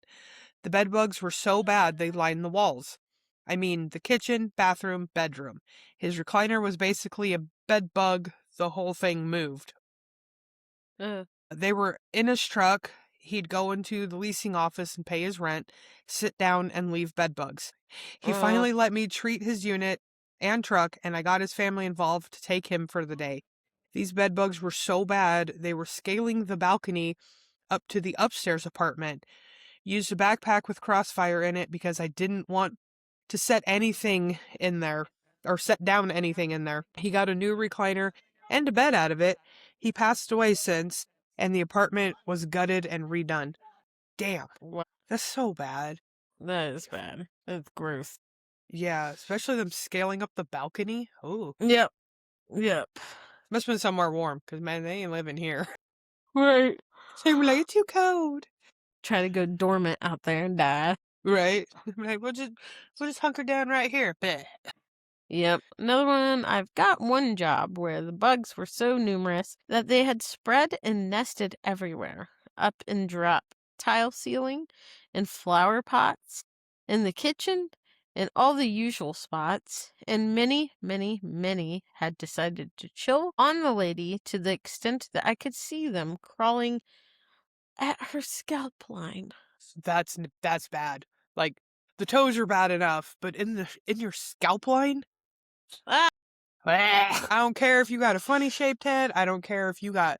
The bed bugs were so bad they lined the walls. I mean, the kitchen, bathroom, bedroom. His recliner was basically a bed bug. The whole thing moved. They were in his truck. He'd go into the leasing office and pay his rent, sit down, and leave bed bugs. He finally let me treat his unit and truck, and I got his family involved to take him for the day. These bed bugs were so bad, they were scaling the balcony up to the upstairs apartment. Used a backpack with crossfire in it because I didn't want to set anything in there, or set down anything in there. He got a new recliner and a bed out of it. He passed away since, and the apartment was gutted and redone. Damn. Wow. That's so bad. That is bad. That's gross. Yeah, especially them scaling up the balcony. Oh, Yep. must have been somewhere warm, because, man, they ain't living here. Right. They were like, it's too cold. Try to go dormant out there and die. Right? Like, we'll just hunker down right here. Bleh. Yep. Another one. I've got one job where the bugs were so numerous that they had spread and nested everywhere. Up and drop tile ceiling, in flower pots, in the kitchen, in all the usual spots. And many, many, many had decided to chill on the lady to the extent that I could see them crawling at her scalp line. That's bad. Like, the toes are bad enough, but in your scalp line? Ah. I don't care if you got a funny shaped head. I don't care if you got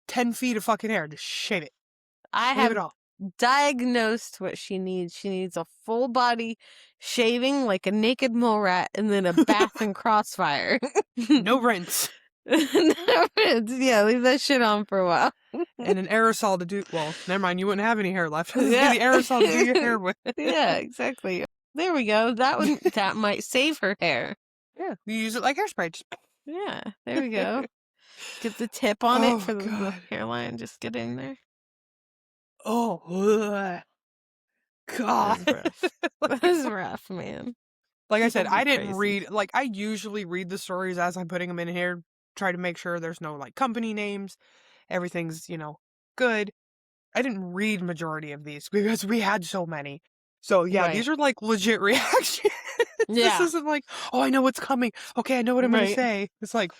10 feet of fucking hair. Just shave it. I Shave have it all. diagnosed what she needs. She needs a full body shaving like a naked mole rat, and then a bath and crossfire. No rinse. No, yeah, leave that shit on for a while. And an aerosol to do. Well, never mind. You wouldn't have any hair left. Yeah. The aerosol to do your hair with. Yeah, exactly. There we go. That might save her hair. Yeah. You use it like hairspray. Just... Yeah, there we go. Get the tip on it for the God. hairline. Just get in there. Oh, ugh. God. That was rough, man. Like I People said, be I didn't crazy. read, like, I usually read the stories as I'm putting them in here, try to make sure there's no, like, company names, everything's, good. I didn't read majority of these because we had so many. So, yeah, Right. these are, like, legit reactions. Yeah. This isn't like, oh, I know what's coming. Okay, I know what I'm going to Right. say. It's like,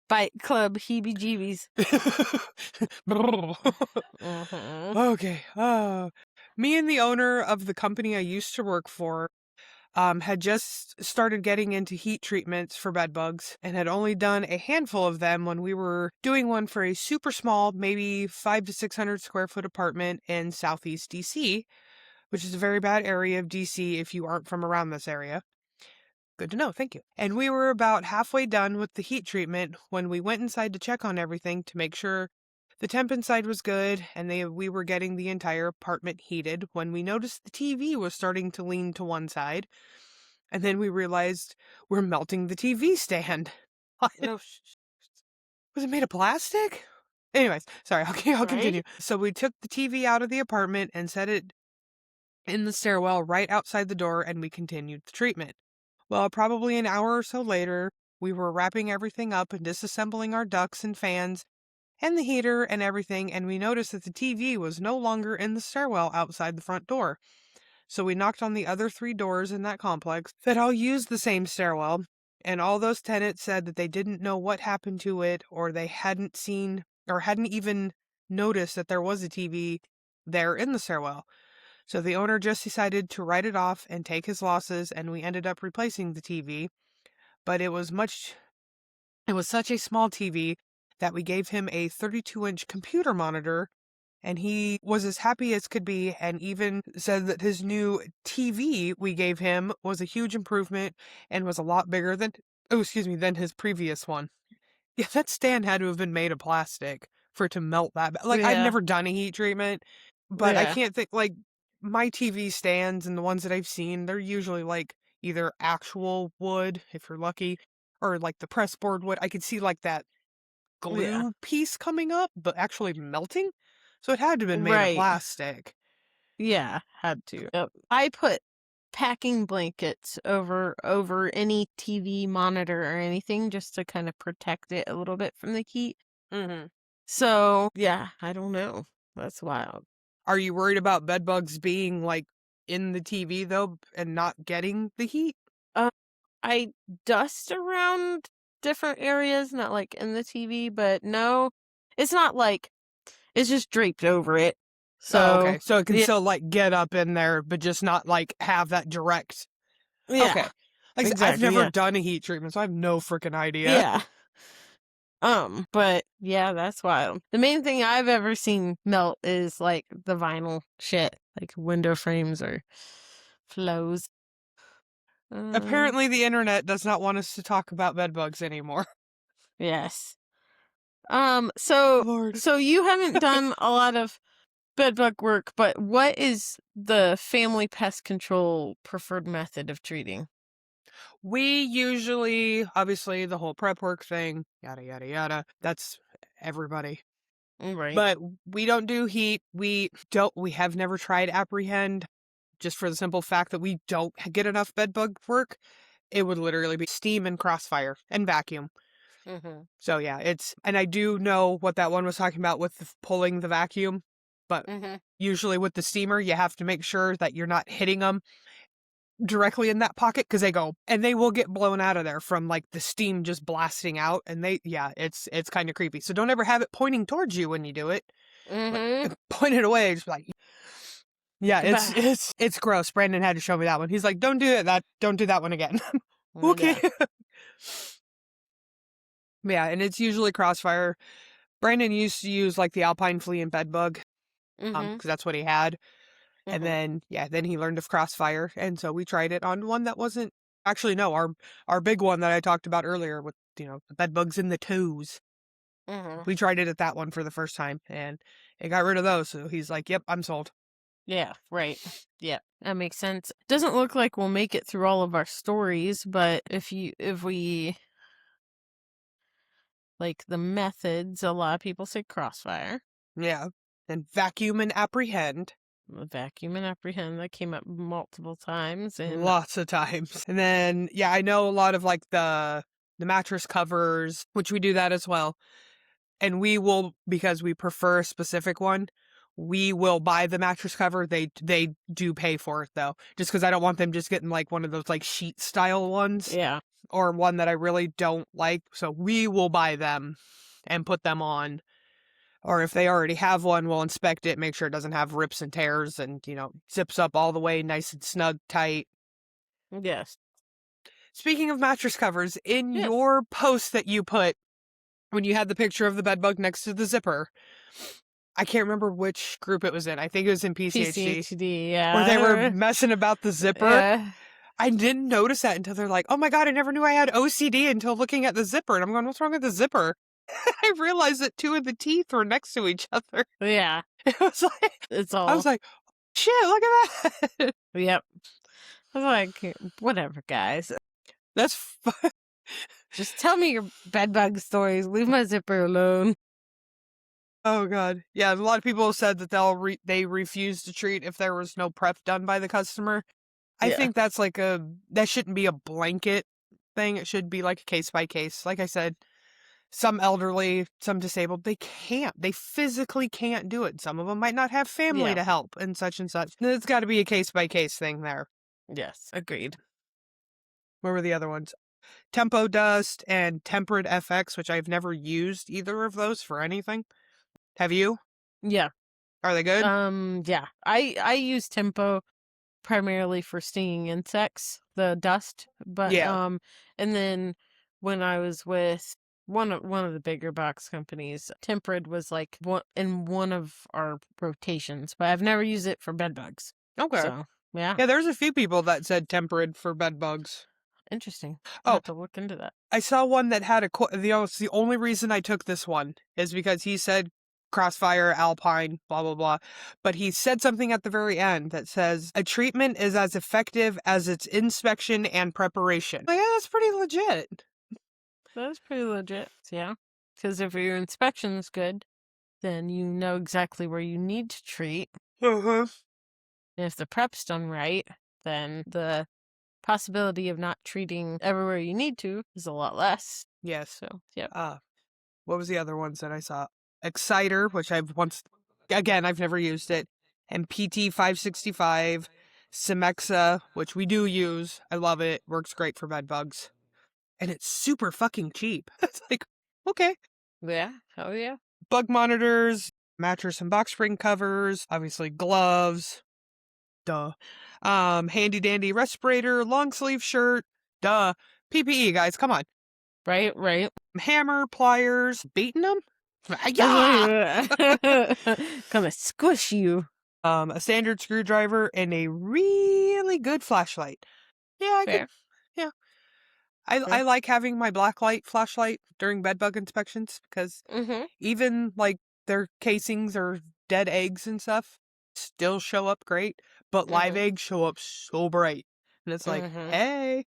Fight Club heebie-jeebies. Okay. Me and the owner of the company I used to work for had just started getting into heat treatments for bed bugs and had only done a handful of them when we were doing one for a super small, maybe 500 to 600 square foot apartment in Southeast DC, which is a very bad area of DC if you aren't from around this area. Good to know, thank you. And we were about halfway done with the heat treatment when we went inside to check on everything to make sure the temp inside was good and we were getting the entire apartment heated when we noticed the TV was starting to lean to one side. And then we realized we're melting the TV stand. No, Was it made of plastic? Anyways, sorry, okay, I'll Right? continue. So we took the TV out of the apartment and set it in the stairwell right outside the door, and we continued the treatment. Well, probably an hour or so later, we were wrapping everything up and disassembling our ducts and fans and the heater and everything, and we noticed that the TV was no longer in the stairwell outside the front door. So we knocked on the other 3 doors in that complex that all used the same stairwell, and all those tenants said that they didn't know what happened to it, or they hadn't seen or hadn't even noticed that there was a TV there in the stairwell. So the owner just decided to write it off and take his losses, and we ended up replacing the TV. But it was such a small TV that we gave him a 32-inch computer monitor And he was as happy as could be, and even said that his new TV we gave him was a huge improvement and was a lot bigger than than his previous one. Yeah, that stand had to have been made of plastic for it to melt that bad. Like, I've Yeah. never done a heat treatment, but I Yeah. can't think, like, my TV stands and the ones that I've seen, they're usually, like, either actual wood, if you're lucky, or, like, the press board wood. I could see, like, that Yeah. glue piece coming up, but actually melting. So it had to have been made of Right. plastic. Yeah, had to. Yep. I put packing blankets over any TV monitor or anything just to kind of protect it a little bit from the heat. Mm-hmm. So, yeah, I don't know. That's wild. Are you worried about bed bugs being, like, in the TV, though, and not getting the heat? I dust around different areas, not like in the TV, but no, it's not like it's just draped over it. Oh, okay. So, So it can yeah, still, like, get up in there, but just not, like, have that direct. yeah, Okay. Like I said, I've exactly. never Yeah, done a heat treatment, so I have no freaking idea. yeah. But yeah, that's wild. The main thing I've ever seen melt is like the vinyl shit, like window frames or flows. Apparently, the internet does not want us to talk about bed bugs anymore. Yes. So Lord. you haven't done a lot of bedbug work, but what is the family pest control preferred method of treating? We usually, obviously, the whole prep work thing, yada, yada, yada. That's everybody. Right. But we don't do heat. We have never tried apprehend, just for the simple fact that we don't get enough bedbug work. It would literally be steam and crossfire and vacuum. Mm-hmm. So yeah, and I do know what that one was talking about with pulling the vacuum, but Mm-hmm. usually with the steamer, you have to make sure that you're not hitting them directly in that pocket because they will get blown out of there from like the steam just blasting out, and it's kind of creepy. So don't ever have it pointing towards you when you do it. Mm-hmm. Point it away, just like, yeah, Goodbye. it's gross. Brandon had to show me that one. He's like, don't do don't do that one again. Okay. Yeah. Yeah, and it's usually crossfire. Brandon used to use like the alpine flea and bedbug, Mm-hmm. because that's what he had. And then he learned of crossfire, and so we tried it on one that wasn't actually no, our big one that I talked about earlier with, the bed bugs in the toes. Mm-hmm. We tried it at that one for the first time, and it got rid of those. So he's like, "Yep, I'm sold." Yeah, right. Yeah, that makes sense. Doesn't look like we'll make it through all of our stories, but if we like the methods, a lot of people say crossfire. Yeah, and vacuum and apprehend. Vacuum and apprehend, that came up multiple times, and Lots of times. And then, yeah, I know a lot of like the mattress covers, which we do that as well. And we will, because we prefer a specific one, we will buy the mattress cover. They do pay for it though, just because I don't want them just getting like one of those like sheet style ones, yeah, or one that I really don't like. So we will buy them and put them on. Or if they already have one, we'll inspect it, make sure it doesn't have rips and tears, and zips up all the way nice and snug, tight. yes, Speaking of mattress covers, in yes. your post that you put when you had the picture of the bedbug next to the zipper, I can't remember which group it was in. I think it was in PCHD. PCHD, yeah. Where they were messing about the zipper. Yeah. I didn't notice that until they're like, oh my god, I never knew I had OCD until looking at the zipper. And I'm going, what's wrong with the zipper? I realized that two of the teeth were next to each other. Yeah. It was like, It's all. I was like, shit, look at that. Yep. I was like, whatever, guys. That's fun. Just tell me your bedbug stories. Leave my zipper alone. Oh god, yeah. A lot of people said that they refuse to treat if there was no prep done by the customer. I think that's like that shouldn't be a blanket thing. It should be like a case by case. Like I said, some elderly, some disabled, they physically can't do it. Some of them might not have family to help and such and such. It's got to be a case by case thing there. Yes, agreed. Where were the other ones? Tempo Dust and Tempered FX, which I've never used either of those for anything. Have you? Yeah. Are they good? Yeah. I use Tempo primarily for stinging insects, the dust. But Yeah. and then when I was with one of the bigger box companies. Tempered was like in one of our rotations, but I've never used it for bed bugs. Okay. So yeah, Yeah, there's a few people that said tempered for bed bugs. interesting. I'll Oh, have to look into that. I saw one that had it's the only reason I took this one is because he said Crossfire, Alpine, blah, blah, blah. But he said something at the very end that says, a treatment is as effective as its inspection and preparation. Like, yeah, that's pretty legit. That is pretty legit. Yeah, because if your inspection's good, then you know exactly where you need to treat. Uh-huh. And if the prep's done right, then the possibility of not treating everywhere you need to is a lot less. Yes. So, yeah. What was the other ones that I saw? Exciter, which I've never used it, and PT565, Symexa, which we do use. I love it. Works great for bed bugs. And it's super fucking cheap. It's like, okay. Yeah. Oh, yeah. Bug monitors, mattress and box spring covers, obviously gloves. Duh. Handy dandy respirator, long sleeve shirt. Duh. PPE, guys, come on. Right. Hammer, pliers, beating them? Yeah! Gonna squish you. A standard screwdriver and a really good flashlight. Yeah, I like having my blacklight flashlight during bedbug inspections because even like their casings or dead eggs and stuff still show up great, but live eggs show up so bright. And it's like, hey,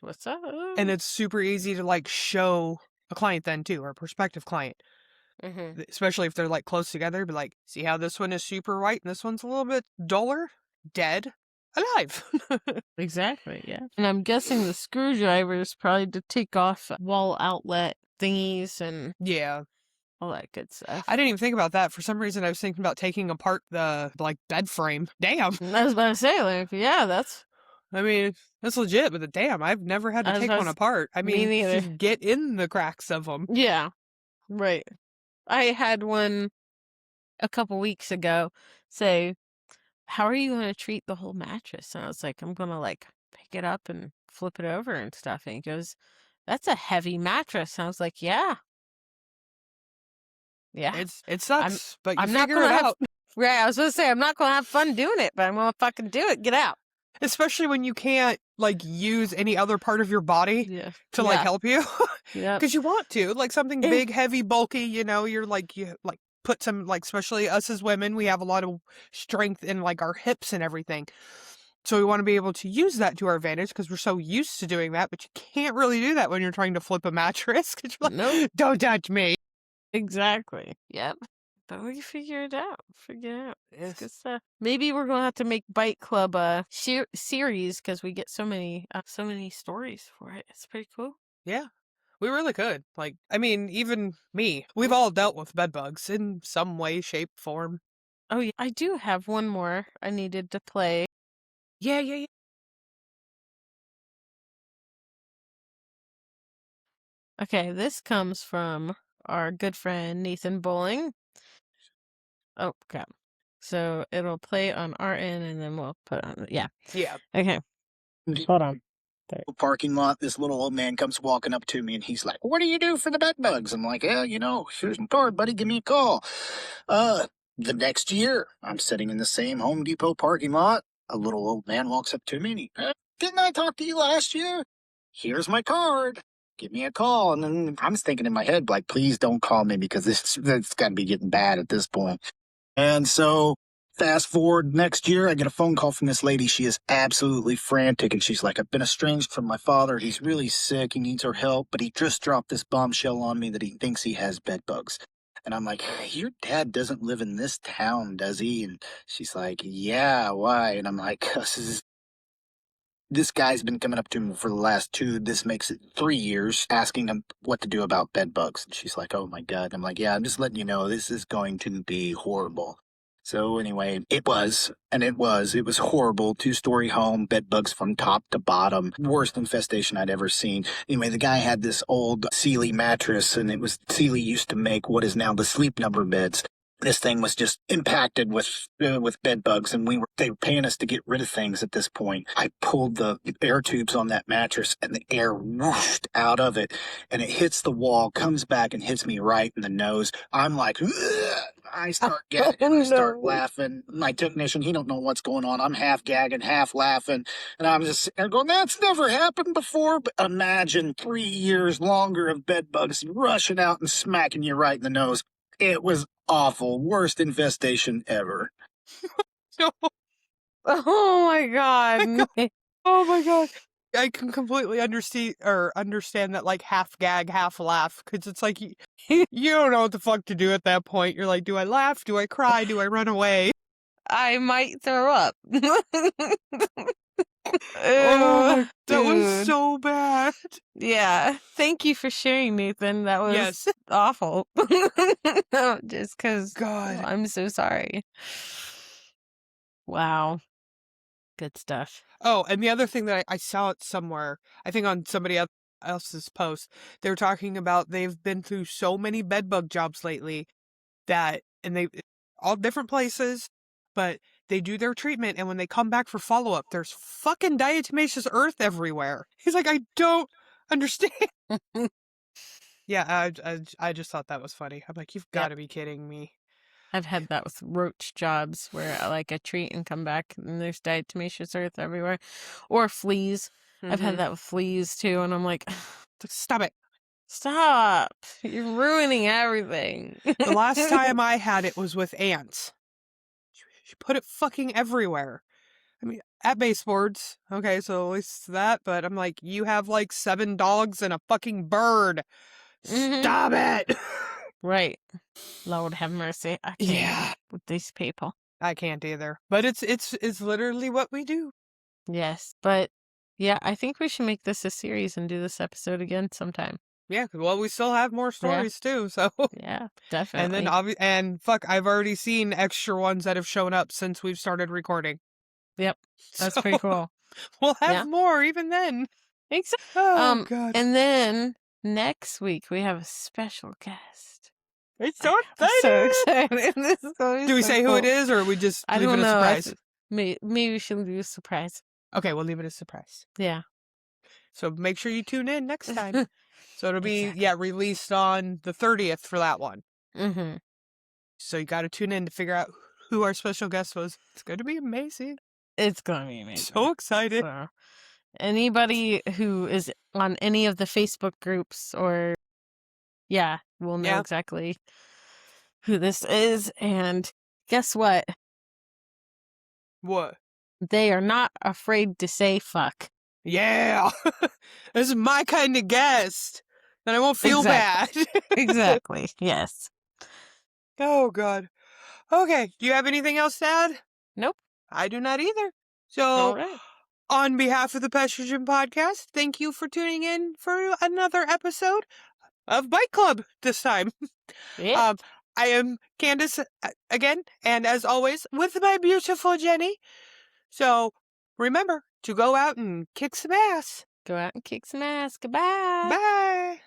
what's up? And it's super easy to like show a client then too, or a prospective client. Especially if they're like close together, but like, see how this one is super white and this one's a little bit duller? Dead. Alive. Exactly, yeah. And I'm guessing the screwdrivers probably to take off wall outlet thingies and yeah, all that good stuff. I didn't even think about that. For some reason, I was thinking about taking apart the like bed frame. Damn. I was about to say, like, yeah, that's. I mean, that's legit, but damn, I've never had to take one apart. I mean, me neither. you get in the cracks of them. Yeah, right. I had one a couple weeks ago say, how are you going to treat the whole mattress? And I was like, I'm going to like pick it up and flip it over and stuff. And he goes, that's a heavy mattress. And I was like, yeah. It sucks, but you I'm not figure it out. Right, I was going to say, I'm not going to have fun doing it, but I'm going to fucking do it. Get out. Especially when you can't like use any other part of your body to like help you. Yeah. Because you want to, like something big, heavy, bulky, you know, you put some, like, especially us as women, we have a lot of strength in like our hips and everything. So we want to be able to use that to our advantage because we're so used to doing that, but you can't really do that when you're trying to flip a mattress. Cause you're like, nope. Don't touch me. Exactly. Yep. But we can figure it out. Yes. It's good stuff. Maybe we're gonna have to make Bite Club a series because we get so many stories for it. It's pretty cool. Yeah, we really could. Like, I mean, even me. We've all dealt with bed bugs in some way, shape, form. Oh yeah, I do have one more I needed to play. Yeah. Okay, this comes from our good friend Nathan Bowling. Oh, crap. So it'll play on our end and then we'll put on. Yeah. Okay. Hold on. Parking lot, this little old man comes walking up to me and he's like, what do you do for the bed bugs? I'm like, yeah, here's my card, buddy, give me a call. The next year, I'm sitting in the same Home Depot parking lot. A little old man walks up to me and he, didn't I talk to you last year? Here's my card. Give me a call. And then I'm thinking in my head, like, please don't call me because it's got to be getting bad at this point. And so fast forward next year, I get a phone call from this lady. She is absolutely frantic. And she's like, I've been estranged from my father. He's really sick. He needs our help. But he just dropped this bombshell on me that he thinks he has bed bugs. And I'm like, your dad doesn't live in this town, does he? And she's like, yeah, why? And I'm like, this guy's been coming up to me for the last 3 years, asking him what to do about bed bugs. And she's like, oh my God. I'm like, yeah, I'm just letting you know this is going to be horrible. So anyway, it was horrible. 2-story home, bed bugs from top to bottom. Worst infestation I'd ever seen. Anyway, the guy had this old Sealy mattress, and Sealy used to make what is now the Sleep Number beds. This thing was just impacted with bed bugs, and they were paying us to get rid of things at this point. I pulled the air tubes on that mattress, and the air whooshed out of it, and it hits the wall, comes back, and hits me right in the nose. I'm like, ugh! I start gagging, I start laughing. My technician, he don't know what's going on. I'm half gagging, half laughing, and I'm just sitting there going, that's never happened before. But imagine 3 years longer of bed bugs rushing out and smacking you right in the nose. It was awful. Worst infestation ever. Oh my god. Oh my god. I can completely understand that, like, half gag, half laugh, because it's like you don't know what the fuck to do at that point. You're like, do I laugh? Do I cry? Do I run away? I might throw up. Oh, that was dude. so bad. Yeah. Thank you for sharing, Nathan. That was Yes. awful. Just because God. I'm so sorry. Wow. Good stuff. Oh, and the other thing that I saw it somewhere, I think on somebody else's post, they were talking about they've been through so many bedbug jobs lately and they all different places, but they do their treatment, and when they come back for follow-up, there's fucking diatomaceous earth everywhere. He's like, I don't understand. Yeah, I just thought that was funny. I'm like, you've got to be kidding me. I've had that with roach jobs where I treat and come back and there's diatomaceous earth everywhere. Or fleas. I've had that with fleas too, and I'm like, stop it. Stop. You're ruining everything. The last time I had it was with ants. She put it fucking everywhere. I mean, at baseboards. Okay, so at least that, but I'm like, you have like 7 dogs and a fucking bird. Stop it! Right. Lord have mercy. I can't with these people. I can't either. But it's literally what we do. Yes, but yeah, I think we should make this a series and do this episode again sometime. Yeah, well, we still have more stories too, so. Yeah, definitely. And then, I've already seen extra ones that have shown up since we've started recording. Yep, that's pretty cool. We'll have more even then. Exactly. Oh, God. And then next week we have a special guest. It's so excited. This is do we say who it is, or we just leave it a surprise? Maybe we should do a surprise. Okay, we'll leave it a surprise. Yeah. So make sure you tune in next time. So it'll be, released on the 30th for that one. Mm-hmm. So you got to tune in to figure out who our special guest was. It's going to be amazing. It's going to be amazing. So excited. So, anybody who is on any of the Facebook groups will know exactly who this is. And guess what? What? They are not afraid to say fuck. Yeah. This is my kind of guest. Then I won't feel bad. Exactly. Yes. Oh, God. Okay. Do you have anything else to add? Nope. I do not either. So, on behalf of the Pestrogen Podcast, thank you for tuning in for another episode of Bike Club this time. Yeah. I am Kandyce again, and as always, with my beautiful Jenny. So, remember to go out and kick some ass. Go out and kick some ass. Goodbye. Bye.